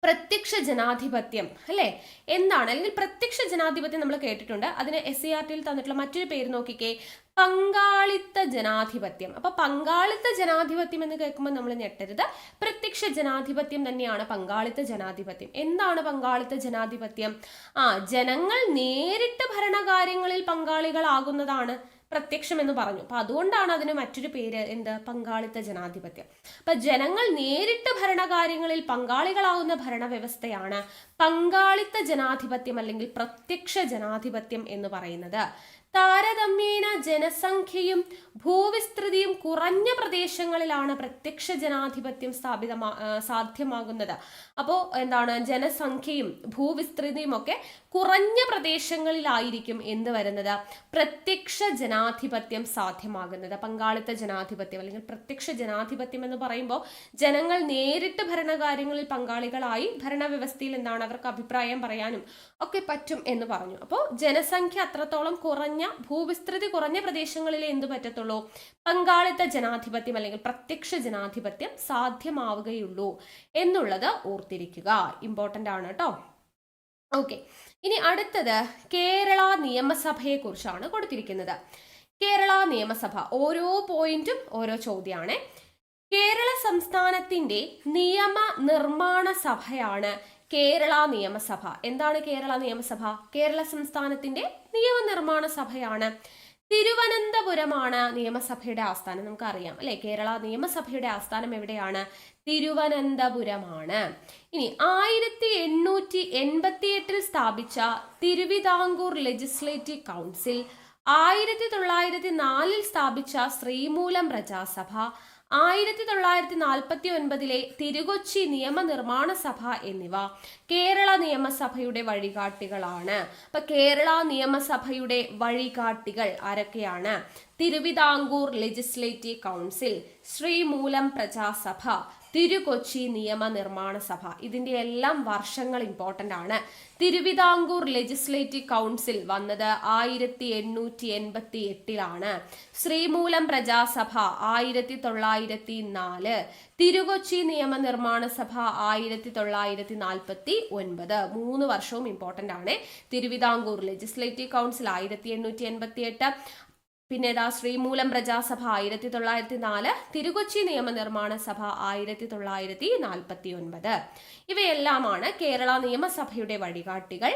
പ്രത്യക്ഷ ജനാധിപത്യം അല്ലെ എന്താണ്? അല്ലെങ്കിൽ പ്രത്യക്ഷ ജനാധിപത്യം നമ്മൾ കേട്ടിട്ടുണ്ട്. അതിന് SCERT തന്നിട്ടുള്ള മറ്റൊരു പേര് നോക്കിക്കേ, പങ്കാളിത്ത ജനാധിപത്യം. അപ്പൊ പങ്കാളിത്ത ജനാധിപത്യം എന്ന് കേൾക്കുമ്പോൾ നമ്മൾ ഞെട്ടരുത്. പ്രത്യക്ഷ ജനാധിപത്യം തന്നെയാണ് പങ്കാളിത്ത ജനാധിപത്യം. എന്താണ് പങ്കാളിത്ത ജനാധിപത്യം? ജനങ്ങൾ നേരിട്ട് ഭരണകാര്യങ്ങളിൽ പങ്കാളികളാകുന്നതാണ് പ്രത്യക്ഷം എന്ന് പറഞ്ഞു. അപ്പൊ അതുകൊണ്ടാണ് അതിന് മറ്റൊരു പേര് എന്ത്? പങ്കാളിത്ത ജനാധിപത്യം. അപ്പൊ ജനങ്ങൾ നേരിട്ട് ഭരണകാര്യങ്ങളിൽ പങ്കാളികളാവുന്ന ഭരണവ്യവസ്ഥയാണ് പങ്കാളിത്ത ജനാധിപത്യം അല്ലെങ്കിൽ പ്രത്യക്ഷ ജനാധിപത്യം എന്ന് പറയുന്നത്. താരതമ്യേന ജനസംഖ്യയും ഭൂവിസ്തൃതിയും കുറഞ്ഞ പ്രദേശങ്ങളിലാണ് പ്രത്യക്ഷ ജനാധിപത്യം സാധ്യമാകുന്നത്. അപ്പോൾ എന്താണ്? ജനസംഖ്യയും ഭൂവിസ്തൃതിയും ഒക്കെ കുറഞ്ഞ പ്രദേശങ്ങളിലായിരിക്കും എന്ത് വരുന്നത്? പ്രത്യക്ഷ ജനാധിപത്യം സാധ്യമാകുന്നത്. പങ്കാളിത്ത ജനാധിപത്യം അല്ലെങ്കിൽ പ്രത്യക്ഷ ജനാധിപത്യം എന്ന് പറയുമ്പോൾ ജനങ്ങൾ നേരിട്ട് ഭരണകാര്യങ്ങളിൽ പങ്കാളികളായി ഭരണവ്യവസ്ഥയിൽ അവർക്ക് അഭിപ്രായം പറയാനും ഒക്കെ പറ്റും എന്ന് പറഞ്ഞു. അപ്പോൾ ജനസംഖ്യ അത്രത്തോളം കുറഞ്ഞ ഭൂവിസ്തൃതി കുറഞ്ഞ പ്രദേശങ്ങളിലെ എന്ത് പറ്റത്തുള്ളൂ, പങ്കാളിത്ത ജനാധിപത്യം അല്ലെങ്കിൽ പ്രത്യക്ഷ ജനാധിപത്യം സാധ്യമാവുകയുള്ളൂ എന്നുള്ളത് ഓർത്തിരിക്കുക. ഇമ്പോർട്ടൻ്റ് ആണ് കേട്ടോ. ഓക്കെ, ഇനി അടുത്തത് കേരള നിയമസഭയെ കുറിച്ചാണ് കൊടുത്തിരിക്കുന്നത്. കേരള നിയമസഭ, ഓരോ പോയിന്റും ഓരോ ചോദ്യമാണ്. കേരള സംസ്ഥാനത്തിന്റെ നിയമനിർമ്മാണ സഭയാണ് കേരള നിയമസഭ. എന്താണ് കേരള നിയമസഭ? കേരള സംസ്ഥാനത്തിന്റെ നിയമനിർമ്മാണ സഭയാണ്. തിരുവനന്തപുരമാണ് നിയമസഭയുടെ ആസ്ഥാനം. നമുക്കറിയാം അല്ലെ, കേരള നിയമസഭയുടെ ആസ്ഥാനം എവിടെയാണ്? തിരുവനന്തപുരമാണ്. ഇനി 1888 സ്ഥാപിച്ച തിരുവിതാംകൂർ ലെജിസ്ലേറ്റീവ് കൗൺസിൽ, 1904 സ്ഥാപിച്ച ശ്രീമൂലം പ്രജാസഭ, 1949 തിരുകൊച്ചി നിയമനിർമ്മാണ സഭ എന്നിവ കേരള നിയമസഭയുടെ വഴികാട്ടികളാണ്. അപ്പൊ കേരള നിയമസഭയുടെ വഴികാട്ടികൾ ആരൊക്കെയാണ്? തിരുവിതാംകൂർ ലെജിസ്ലേറ്റീവ് കൗൺസിൽ, ശ്രീമൂലം പ്രജാസഭ, തിരുകൊച്ചി നിയമനിർമ്മാണ സഭ. ഇതിന്റെ എല്ലാം വർഷങ്ങൾ ഇമ്പോർട്ടന്റ് ആണ്. തിരുവിതാംകൂർ ലെജിസ്ലേറ്റീവ് കൗൺസിൽ വന്നത് 1888 ശ്രീമൂലം പ്രജാസഭ 1904, തിരുകൊച്ചി നിയമനിർമ്മാണ സഭ 1949. 3 വർഷവും ഇമ്പോർട്ടന്റ് ആണ്. തിരുവിതാംകൂർ ലെജിസ്ലേറ്റീവ് കൗൺസിൽ 1888, പിന്നെ ശ്രീമൂലം പ്രജാസഭ 1904, തിരുകൊച്ചി നിയമനിർമ്മാണ സഭ 1949. ഇവയെല്ലാമാണ് കേരള നിയമസഭയുടെ വഴികാട്ടികൾ.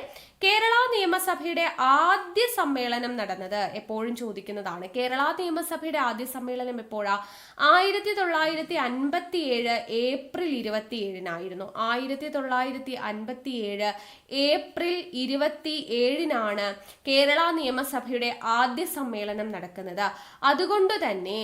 കേരള നിയമസഭയുടെ ആദ്യ സമ്മേളനം നടന്നത് എപ്പോഴും ചോദിക്കുന്നതാണ്. കേരള നിയമസഭയുടെ ആദ്യ സമ്മേളനം എപ്പോഴാ? 1957 ഏപ്രിൽ 27 1957 ഏപ്രിൽ 27 കേരള നിയമസഭയുടെ ആദ്യ സമ്മേളനം നടക്കുന്നത്. അതുകൊണ്ട് തന്നെ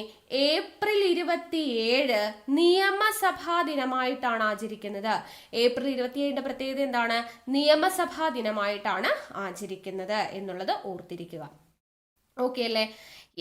ഏപ്രിൽ 27 നിയമസഭാ ദിനമായിട്ടാണ് ആചരിക്കുന്നത്. ഏപ്രിൽ 27 പ്രത്യേകത എന്താണ്? നിയമസഭാ ദിനമായിട്ടാണ് ആചരിക്കുന്നത് എന്നുള്ളത് ഓർത്തിരിക്കുക. ഓക്കെ അല്ലേ?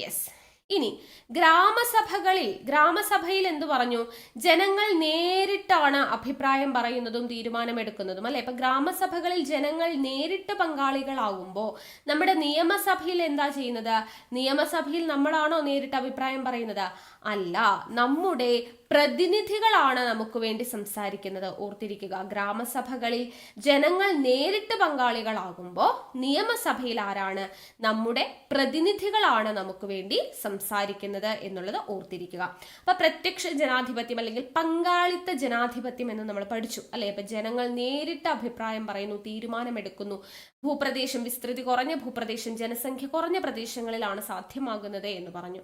യെസ്. ഇനി ഗ്രാമസഭയിൽ എന്തു പറഞ്ഞു? ജനങ്ങൾ നേരിട്ടാണ് അഭിപ്രായം പറയുന്നതും തീരുമാനമെടുക്കുന്നതും അല്ലെ. ഇപ്പൊ ഗ്രാമസഭകളിൽ ജനങ്ങൾ നേരിട്ട് പങ്കാളികളാവുമ്പോൾ നമ്മുടെ നിയമസഭയിൽ എന്താ ചെയ്യുന്നത്? നിയമസഭയിൽ നമ്മളാണോ നേരിട്ട് അഭിപ്രായം പറയുന്നത്? അല്ല, നമ്മുടെ പ്രതിനിധികളാണ് നമുക്ക് വേണ്ടി സംസാരിക്കുന്നത്. ഓർത്തിരിക്കുക, ഗ്രാമസഭകളിൽ ജനങ്ങൾ നേരിട്ട് പങ്കാളികളാകുമ്പോൾ നിയമസഭയിൽ ആരാണ്? നമ്മുടെ പ്രതിനിധികളാണ് നമുക്ക് വേണ്ടി സംസാരിക്കുന്നത് എന്നുള്ളത് ഓർത്തിരിക്കുക. അപ്പൊ പ്രത്യക്ഷ ജനാധിപത്യം അല്ലെങ്കിൽ പങ്കാളിത്ത ജനാധിപത്യം എന്ന് നമ്മൾ പഠിച്ചു അല്ലെ. അപ്പൊ ജനങ്ങൾ നേരിട്ട് അഭിപ്രായം പറയുന്നു, തീരുമാനമെടുക്കുന്നു. ഭൂപ്രദേശം, വിസ്തൃതി കുറഞ്ഞ ഭൂപ്രദേശം, ജനസംഖ്യ കുറഞ്ഞ പ്രദേശങ്ങളിലാണ് സാധ്യമാകുന്നത് എന്ന് പറഞ്ഞു.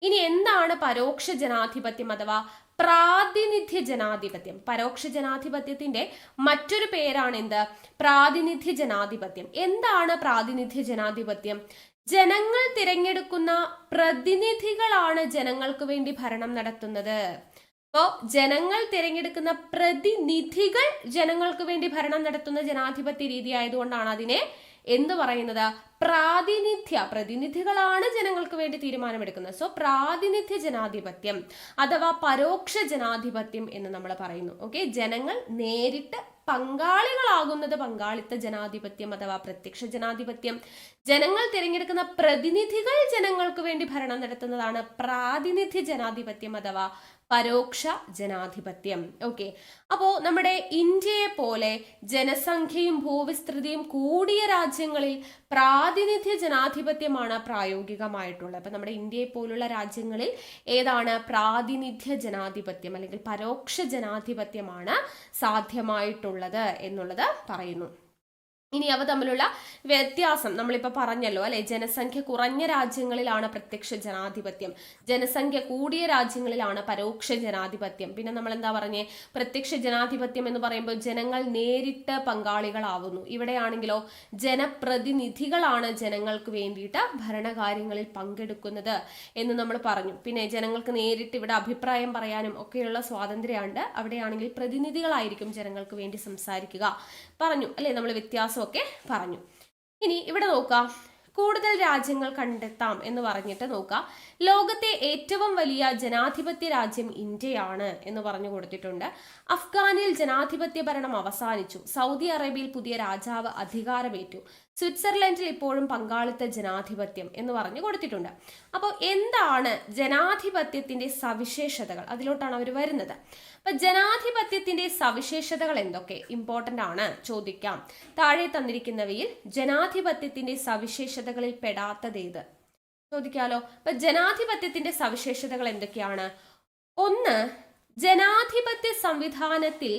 ഇനി എന്താണ് പരോക്ഷ ജനാധിപത്യം അഥവാ പ്രാതിനിധ്യ ജനാധിപത്യം? പരോക്ഷ ജനാധിപത്യത്തിന്റെ മറ്റൊരു പേരാണ് എന്ത്? പ്രാതിനിധ്യ ജനാധിപത്യം. എന്താണ് പ്രാതിനിധ്യ ജനാധിപത്യം? ജനങ്ങൾ തിരഞ്ഞെടുക്കുന്ന പ്രതിനിധികളാണ് ജനങ്ങൾക്ക് വേണ്ടി ഭരണം നടത്തുന്നത്. അപ്പോ ജനങ്ങൾ തിരഞ്ഞെടുക്കുന്ന പ്രതിനിധികൾ ജനങ്ങൾക്ക് വേണ്ടി ഭരണം നടത്തുന്ന ജനാധിപത്യ രീതി ആയതുകൊണ്ടാണ് അതിനെ എന്ത് പറയുന്നത്? പ്രതിനിധികളാണ് ജനങ്ങൾക്ക് വേണ്ടി തീരുമാനമെടുക്കുന്നത്. സോ പ്രാതിനിധ്യ ജനാധിപത്യം അഥവാ പരോക്ഷ ജനാധിപത്യം എന്ന് നമ്മൾ പറയുന്നു. ഓക്കെ, ജനങ്ങൾ നേരിട്ട് പങ്കാളികളാകുന്നത് പങ്കാളിത്ത ജനാധിപത്യം അഥവാ പ്രത്യക്ഷ ജനാധിപത്യം. ജനങ്ങൾ തിരഞ്ഞെടുക്കുന്ന പ്രതിനിധികൾ ജനങ്ങൾക്ക് വേണ്ടി ഭരണം നടത്തുന്നതാണ് പ്രാതിനിധ്യ ജനാധിപത്യം അഥവാ പരോക്ഷ ജനാധിപത്യം. ഓക്കെ, അപ്പോ നമ്മുടെ ഇന്ത്യയെ പോലെ ജനസംഖ്യയും ഭൂവിസ്തൃതിയും കൂടിയ രാജ്യങ്ങളിൽ പ്രാതിനിധ്യ ജനാധിപത്യമാണ് പ്രായോഗികമായിട്ടുള്ളത്. അപ്പൊ നമ്മുടെ ഇന്ത്യയെ പോലുള്ള രാജ്യങ്ങളിൽ ഏതാണ്? പ്രാതിനിധ്യ ജനാധിപത്യം അല്ലെങ്കിൽ പരോക്ഷ ജനാധിപത്യമാണ് സാധ്യമായിട്ടുള്ളത് എന്നുള്ളത് പറയുന്നു. ഇനി അവ തമ്മിലുള്ള വ്യത്യാസം നമ്മളിപ്പോൾ പറഞ്ഞല്ലോ അല്ലെ. ജനസംഖ്യ കുറഞ്ഞ രാജ്യങ്ങളിലാണ് പ്രത്യക്ഷ ജനാധിപത്യം, ജനസംഖ്യ കൂടിയ രാജ്യങ്ങളിലാണ് പരോക്ഷ ജനാധിപത്യം. പിന്നെ നമ്മൾ എന്താ പറഞ്ഞേ? പ്രത്യക്ഷ ജനാധിപത്യം എന്ന് പറയുമ്പോൾ ജനങ്ങൾ നേരിട്ട് പങ്കാളികളാവുന്നു. ഇവിടെയാണെങ്കിലോ ജനപ്രതിനിധികളാണ് ജനങ്ങൾക്ക് വേണ്ടിയിട്ട് ഭരണകാര്യങ്ങളിൽ പങ്കെടുക്കുന്നത് എന്ന് നമ്മൾ പറഞ്ഞു. പിന്നെ ജനങ്ങൾക്ക് നേരിട്ട് ഇവിടെ അഭിപ്രായം പറയാനും ഒക്കെയുള്ള സ്വാതന്ത്ര്യമുണ്ട്. അവിടെയാണെങ്കിൽ പ്രതിനിധികളായിരിക്കും ജനങ്ങൾക്ക് വേണ്ടി സംസാരിക്കുക പറഞ്ഞു അല്ലെ. നമ്മൾ വ്യത്യാസം ഒക്കെ പറഞ്ഞു. ഇനി ഇവിടെ നോക്കാം, കൂടുതൽ രാജ്യങ്ങൾ കണ്ടെത്താം എന്ന് പറഞ്ഞിട്ട് നോക്കാം. ലോകത്തെ ഏറ്റവും വലിയ ജനാധിപത്യ രാജ്യം ഇന്ത്യയാണ് എന്ന് പറഞ്ഞു കൊടുത്തിട്ടുണ്ട്. അഫ്ഗാനിൽ ജനാധിപത്യ ഭരണം അവസാനിച്ചു. സൗദി അറേബ്യയിൽ പുതിയ രാജാവ് അധികാരമേറ്റു. സ്വിറ്റ്സർലൻഡിൽ ഇപ്പോഴും പങ്കാളിത്ത ജനാധിപത്യം എന്ന് പറഞ്ഞു കൊടുത്തിട്ടുണ്ട്. അപ്പോൾ എന്താണ് ജനാധിപത്യത്തിന്റെ സവിശേഷതകൾ, അതിലോട്ടാണ് അവർ വരുന്നത്. അപ്പൊ ജനാധിപത്യത്തിന്റെ സവിശേഷതകൾ എന്തൊക്കെ ഇമ്പോർട്ടന്റ് ആണ്, ചോദിക്കാം. താഴെ തന്നിരിക്കുന്നവയിൽ ജനാധിപത്യത്തിന്റെ സവിശേഷതകളിൽ പെടാത്തതേത്, ചോദിക്കാലോ. അപ്പൊ ജനാധിപത്യത്തിന്റെ സവിശേഷതകൾ എന്തൊക്കെയാണ്? ഒന്ന്, ജനാധിപത്യ സംവിധാനത്തിൽ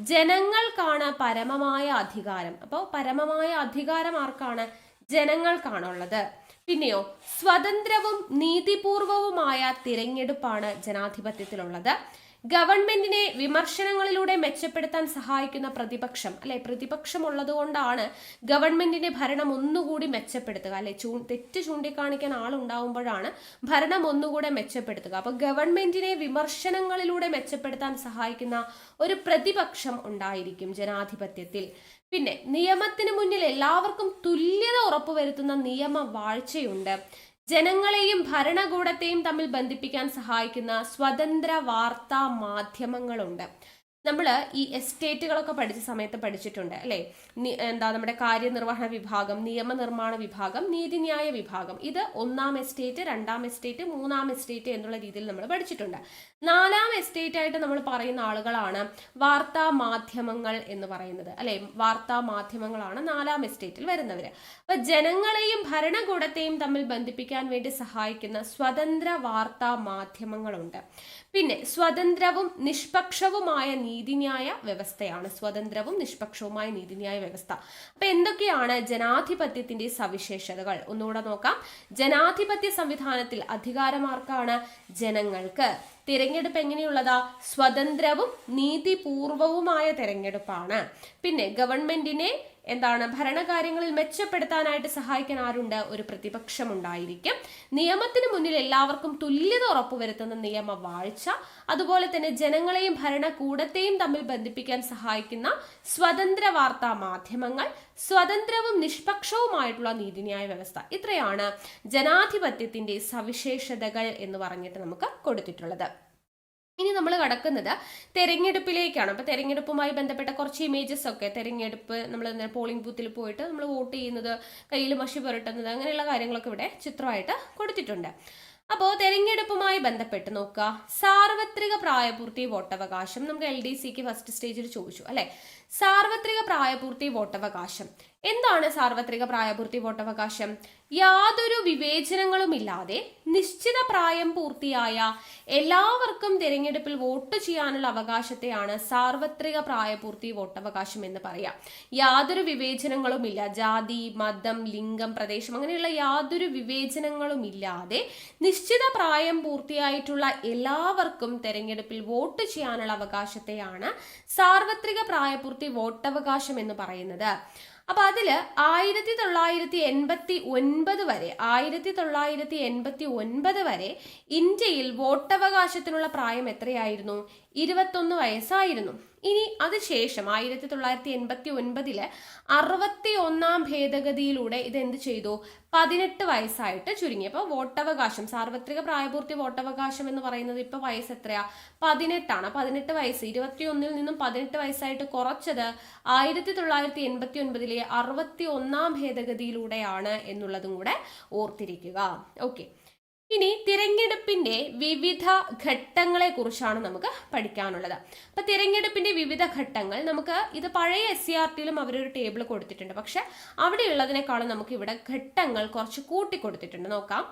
ജനങ്ങൾക്കാണ് പരമമായ അധികാരം. അപ്പോൾ പരമമായ അധികാരം ആർക്കാണ്? ജനങ്ങൾക്കാണുള്ളത്. പിന്നെയോ, സ്വതന്ത്രവും നീതിപൂർവവുമായ തിരഞ്ഞെടുപ്പാണ് ജനാധിപത്യത്തിലുള്ളത്. ഗവൺമെന്റിനെ വിമർശനങ്ങളിലൂടെ മെച്ചപ്പെടുത്താൻ സഹായിക്കുന്ന പ്രതിപക്ഷം, അല്ലെ, പ്രതിപക്ഷം ഉള്ളത് കൊണ്ടാണ് ഗവൺമെന്റിന്റെ ഭരണം ഒന്നുകൂടി മെച്ചപ്പെടുത്തുക, അല്ലെ, തെറ്റ് ചൂണ്ടിക്കാണിക്കാൻ ആളുണ്ടാവുമ്പോഴാണ് ഭരണം ഒന്നുകൂടെ മെച്ചപ്പെടുത്തുക. അപ്പൊ ഗവൺമെന്റിനെ വിമർശനങ്ങളിലൂടെ മെച്ചപ്പെടുത്താൻ സഹായിക്കുന്ന ഒരു പ്രതിപക്ഷം ഉണ്ടായിരിക്കും ജനാധിപത്യത്തിൽ. പിന്നെ നിയമത്തിന് മുന്നിൽ എല്ലാവർക്കും തുല്യത ഉറപ്പുവരുത്തുന്ന നിയമവാഴ്ചയുണ്ട്. ജനങ്ങളെയും ഭരണകൂടത്തെയും തമ്മിൽ ബന്ധിപ്പിക്കാൻ സഹായിക്കുന്ന സ്വതന്ത്ര വാർത്താ മാധ്യമങ്ങളുണ്ട്. നമ്മൾ ഈ എസ്റ്റേറ്റുകളൊക്കെ പഠിച്ച സമയത്ത് പഠിച്ചിട്ടുണ്ട്, അല്ലേ? നമ്മുടെ കാര്യനിർവഹണ വിഭാഗം, നിയമനിർമ്മാണ വിഭാഗം, നീതിന്യായ വിഭാഗം. ഇത് 1ാം എസ്റ്റേറ്റ്, 2ാം എസ്റ്റേറ്റ്, 3ാം എസ്റ്റേറ്റ് എന്നുള്ള രീതിയിൽ നമ്മൾ പഠിച്ചിട്ടുണ്ട്. 4ാം എസ്റ്റേറ്റ് ആയിട്ട് നമ്മൾ പറയുന്ന ആളുകളാണ് വാർത്താ മാധ്യമങ്ങൾ എന്ന് പറയുന്നത്, അല്ലെ? വാർത്താ മാധ്യമങ്ങളാണ് 4ാം എസ്റ്റേറ്റിൽ വരുന്നവര്. അപ്പൊ ജനങ്ങളെയും ഭരണകൂടത്തെയും തമ്മിൽ ബന്ധിപ്പിക്കാൻ വേണ്ടി സഹായിക്കുന്ന സ്വതന്ത്ര വാർത്താ മാധ്യമങ്ങളുണ്ട്. പിന്നെ സ്വതന്ത്രവും നിഷ്പക്ഷവുമായ നീതിന്യായ വ്യവസ്ഥയാണ്. സ്വതന്ത്രവും നിഷ്പക്ഷവുമായ നീതിന്യായ വ്യവസ്ഥ. അപ്പൊ എന്തൊക്കെയാണ് ജനാധിപത്യത്തിന്റെ സവിശേഷതകൾ? ഒന്നുകൂടെ നോക്കാം. ജനാധിപത്യ സംവിധാനത്തിൽ അധികാരമാർക്കാണ്? ജനങ്ങൾക്ക്. തിരഞ്ഞെടുപ്പ് എങ്ങനെയുള്ളതാ? സ്വതന്ത്രവും നീതിപൂർവവുമായ തിരഞ്ഞെടുപ്പാണ്. പിന്നെ ഗവൺമെന്റിനെ ഭരണകാര്യങ്ങളിൽ മെച്ചപ്പെടുത്താനായിട്ട് സഹായിക്കാൻ ആരുണ്ട്? ഒരു പ്രതിപക്ഷം ഉണ്ടായിരിക്കും. നിയമത്തിന് മുന്നിൽ എല്ലാവർക്കും തുല്യത ഉറപ്പുവരുത്തുന്ന നിയമവാഴ്ച, അതുപോലെ തന്നെ ജനങ്ങളെയും ഭരണകൂടത്തെയും തമ്മിൽ ബന്ധിപ്പിക്കാൻ സഹായിക്കുന്ന സ്വതന്ത്ര വാർത്താ മാധ്യമങ്ങൾ, സ്വതന്ത്രവും നിഷ്പക്ഷവുമായിട്ടുള്ള നീതിന്യായ വ്യവസ്ഥ. ഇത്രയാണ് ജനാധിപത്യത്തിന്റെ സവിശേഷതകൾ എന്ന് പറഞ്ഞിട്ട് നമുക്ക് കൊടുത്തിട്ടുള്ളത്. ഇനി നമ്മൾ കടക്കുന്നത് തെരഞ്ഞെടുപ്പിലേക്കാണ്. അപ്പോൾ തെരഞ്ഞെടുപ്പുമായി ബന്ധപ്പെട്ട കുറച്ച് ഇമേജസ് ഒക്കെ, തെരഞ്ഞെടുപ്പ്, നമ്മൾ പോളിംഗ് ബൂത്തിൽ പോയിട്ട് നമ്മൾ വോട്ട് ചെയ്യുന്നത്, കയ്യിൽ മഷി പുരട്ടുന്നത്, അങ്ങനെയുള്ള കാര്യങ്ങളൊക്കെ ഇവിടെ ചിത്രമായിട്ട് കൊടുത്തിട്ടുണ്ട്. അപ്പോൾ തെരഞ്ഞെടുപ്പുമായി ബന്ധപ്പെട്ട് നോക്കുക. സാർവത്രിക പ്രായപൂർത്തി വോട്ടവകാശം നമുക്ക് LDCക്ക് ഫസ്റ്റ് സ്റ്റേജിൽ ചോദിച്ചു, അല്ലെ? സാർവത്രിക പ്രായപൂർത്തി വോട്ടവകാശം എന്താണ്? സാർവത്രിക പ്രായപൂർത്തി വോട്ടവകാശം യാതൊരു വിവേചനങ്ങളുമില്ലാതെ നിശ്ചിത പ്രായം പൂർത്തിയായ എല്ലാവർക്കും തിരഞ്ഞെടുപ്പിൽ വോട്ട് ചെയ്യാനുള്ള അവകാശത്തെയാണ് സാർവത്രിക പ്രായപൂർത്തി വോട്ടവകാശം എന്ന് പറയാം. യാതൊരു വിവേചനങ്ങളുമില്ല, ജാതി, മതം, ലിംഗം, പ്രദേശം, അങ്ങനെയുള്ള യാതൊരു വിവേചനങ്ങളും ഇല്ലാതെ നിശ്ചിത പ്രായം പൂർത്തിയായിട്ടുള്ള എല്ലാവർക്കും തിരഞ്ഞെടുപ്പിൽ വോട്ട് ചെയ്യാനുള്ള അവകാശത്തെയാണ് സാർവത്രിക പ്രായപൂർത്തി വോട്ടവകാശം എന്ന് പറയുന്നത്. അപ്പൊ അതില് 1989 വരെ ഇന്ത്യയിൽ വോട്ടവകാശത്തിനുള്ള പ്രായം എത്രയായിരുന്നു? 21 വയസ്സായിരുന്നു. ഇനി അതിനുശേഷം 1989 61ാം ഭേദഗതിയിലൂടെ ഇത് എന്ത് ചെയ്തു? 18 വയസ്സായിട്ട് ചുരുങ്ങി. അപ്പോൾ വോട്ടവകാശം, സാർവത്രിക പ്രായപൂർത്തി വോട്ടവകാശം എന്ന് പറയുന്നത് ഇപ്പൊ വയസ്സ് എത്രയാ? 18 ആണ്. 18 വയസ്സ് 21 നിന്നും 18 വയസ്സായിട്ട് കുറച്ചത് 1989 61ാം ഭേദഗതിയിലൂടെയാണ് എന്നുള്ളതും കൂടെ ഓർത്തിരിക്കുക. ഓക്കെ. ഇനി തിരഞ്ഞെടുപ്പിന്റെ വിവിധ ഘട്ടങ്ങളെ കുറിച്ചാണ് നമുക്ക് പഠിക്കാനുള്ളത്. അപ്പൊ തിരഞ്ഞെടുപ്പിന്റെ വിവിധ ഘട്ടങ്ങൾ നമുക്ക് ഇത് പഴയ SCRTയിലും അവരൊരു ടേബിൾ കൊടുത്തിട്ടുണ്ട്. പക്ഷെ അവിടെ ഉള്ളതിനേക്കാളും നമുക്ക് ഇവിടെ ഘട്ടങ്ങൾ കുറച്ച് കൂട്ടി കൊടുത്തിട്ടുണ്ട്. നോക്കാം.